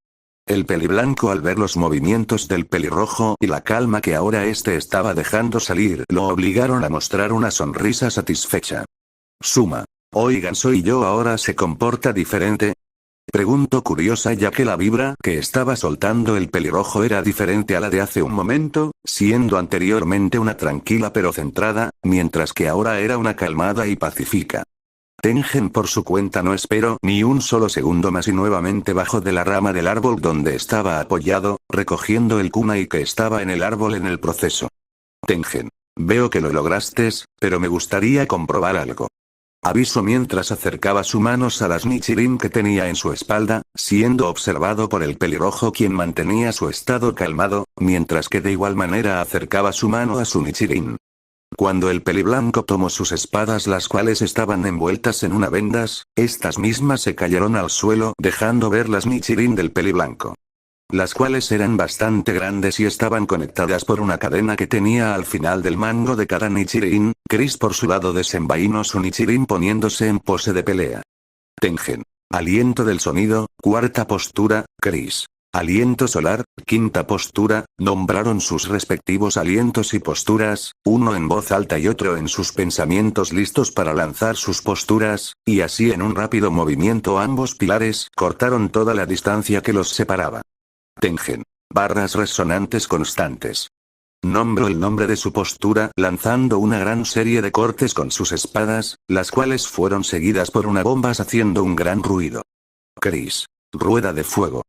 [SPEAKER 1] El peliblanco, al ver los movimientos del pelirrojo y la calma que ahora este estaba dejando salir, lo obligaron a mostrar una sonrisa satisfecha. Suma. Oigan, ¿soy yo ahora se comporta diferente? Preguntó curiosa, ya que la vibra que estaba soltando el pelirrojo era diferente a la de hace un momento, siendo anteriormente una tranquila pero centrada, mientras que ahora era una calmada y pacífica. Tengen por su cuenta no esperó ni un solo segundo más y nuevamente bajó de la rama del árbol donde estaba apoyado, recogiendo el kunai que estaba en el árbol en el proceso. Tengen. Veo que lo lograste, pero me gustaría comprobar algo. Avisó mientras acercaba sus manos a las Nichirin que tenía en su espalda, siendo observado por el pelirrojo, quien mantenía su estado calmado, mientras que de igual manera acercaba su mano a su Nichirin. Cuando el peliblanco tomó sus espadas, las cuales estaban envueltas en una vendas, estas mismas se cayeron al suelo, dejando ver las Nichirin del peliblanco. Las cuales eran bastante grandes y estaban conectadas por una cadena que tenía al final del mango de cada Nichirin. Chris por su lado desenvainó su Nichirin poniéndose en pose de pelea. Tengen. Aliento del sonido, cuarta postura, Chris. Aliento solar, quinta postura. Nombraron sus respectivos alientos y posturas, uno en voz alta y otro en sus pensamientos, listos para lanzar sus posturas, y así en un rápido movimiento ambos pilares cortaron toda la distancia que los separaba. Tengen. Barras resonantes constantes. Nombró el nombre de su postura lanzando una gran serie de cortes con sus espadas, las cuales fueron seguidas por una bomba haciendo un gran ruido. Chris. Rueda de fuego.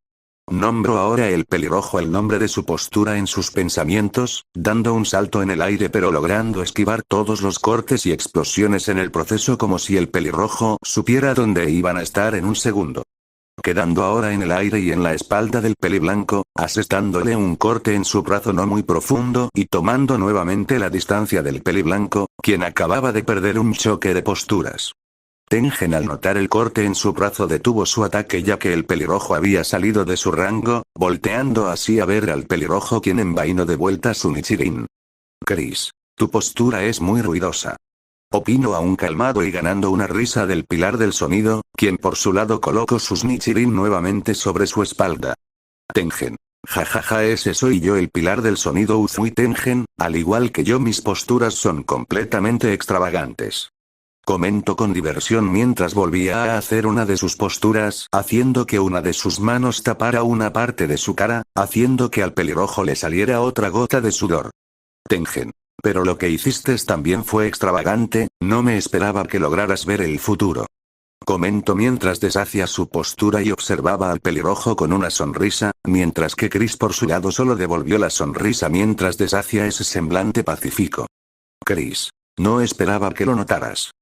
[SPEAKER 1] Nombró ahora el pelirrojo el nombre de su postura en sus pensamientos, dando un salto en el aire pero logrando esquivar todos los cortes y explosiones en el proceso como si el pelirrojo supiera dónde iban a estar en un segundo. Quedando ahora en el aire y en la espalda del peliblanco, asestándole un corte en su brazo no muy profundo y tomando nuevamente la distancia del peliblanco, quien acababa de perder un choque de posturas. Tengen, al notar el corte en su brazo, detuvo su ataque ya que el pelirrojo había salido de su rango, volteando así a ver al pelirrojo, quien envainó de vuelta su Nichirin. Chris. Tu postura es muy ruidosa. Opinó aún calmado y ganando una risa del pilar del sonido, quien por su lado colocó sus Nichirin nuevamente sobre su espalda. Tengen. Jajaja, ese soy yo, el pilar del sonido Uzui. Tengen, al igual que yo, mis posturas son completamente extravagantes. Comentó con diversión mientras volvía a hacer una de sus posturas, haciendo que una de sus manos tapara una parte de su cara, haciendo que al pelirrojo le saliera otra gota de sudor. Tengen. Pero lo que hiciste también fue extravagante, no me esperaba que lograras ver el futuro. Comentó mientras deshacía su postura y observaba al pelirrojo con una sonrisa, mientras que Chris por su lado solo devolvió la sonrisa mientras deshacía ese semblante pacífico. Chris. No esperaba que lo notaras.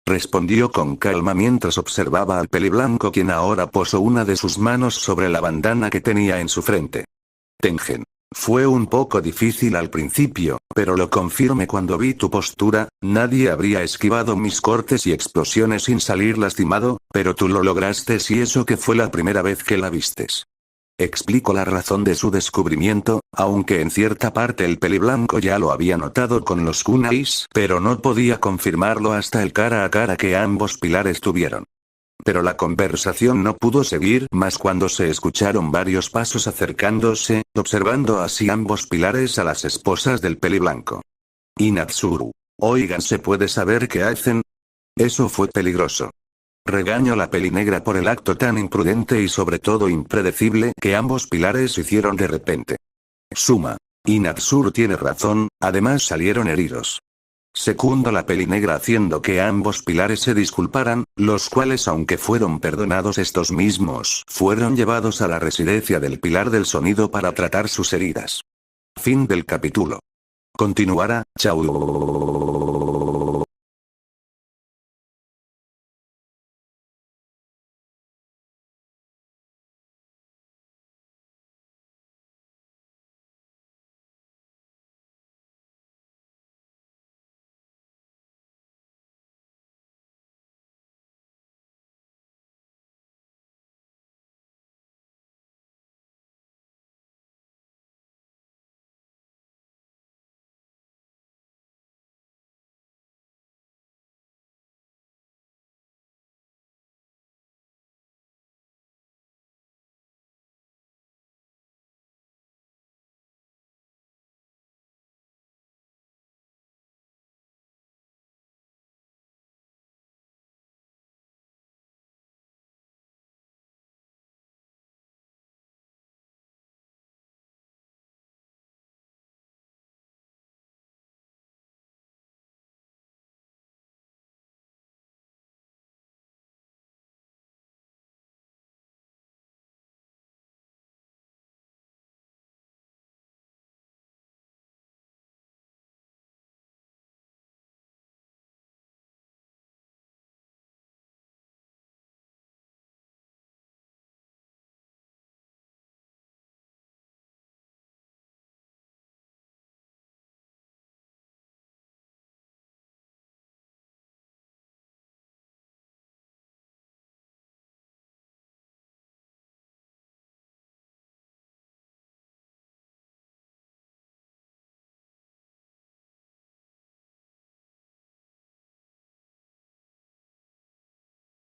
[SPEAKER 1] Respondió con calma mientras observaba al peliblanco, quien ahora posó una de sus manos sobre la bandana que tenía en su frente. Tengen. Fue un poco difícil al principio, pero lo confirmé cuando vi tu postura. Nadie habría esquivado mis cortes y explosiones sin salir lastimado, pero tú lo lograste, y eso que fue la primera vez que la vistes. Explicó la razón de su descubrimiento, aunque en cierta parte el peliblanco ya lo había notado con los kunais, pero no podía confirmarlo hasta el cara a cara que ambos pilares tuvieron. Pero la conversación no pudo seguir más cuando se escucharon varios pasos acercándose, observando así ambos pilares a las esposas del peliblanco. Inatsuru. Oigan, ¿se puede saber qué hacen? Eso fue peligroso. Regañó la pelinegra por el acto tan imprudente y sobre todo impredecible que ambos pilares hicieron de repente. Suma. Inatsuru tiene razón, además salieron heridos. Secundó la pelinegra haciendo que ambos pilares se disculparan, los cuales, aunque fueron perdonados, estos mismos fueron llevados a la residencia del pilar del sonido para tratar sus heridas. Fin del capítulo. Continuará. Chao.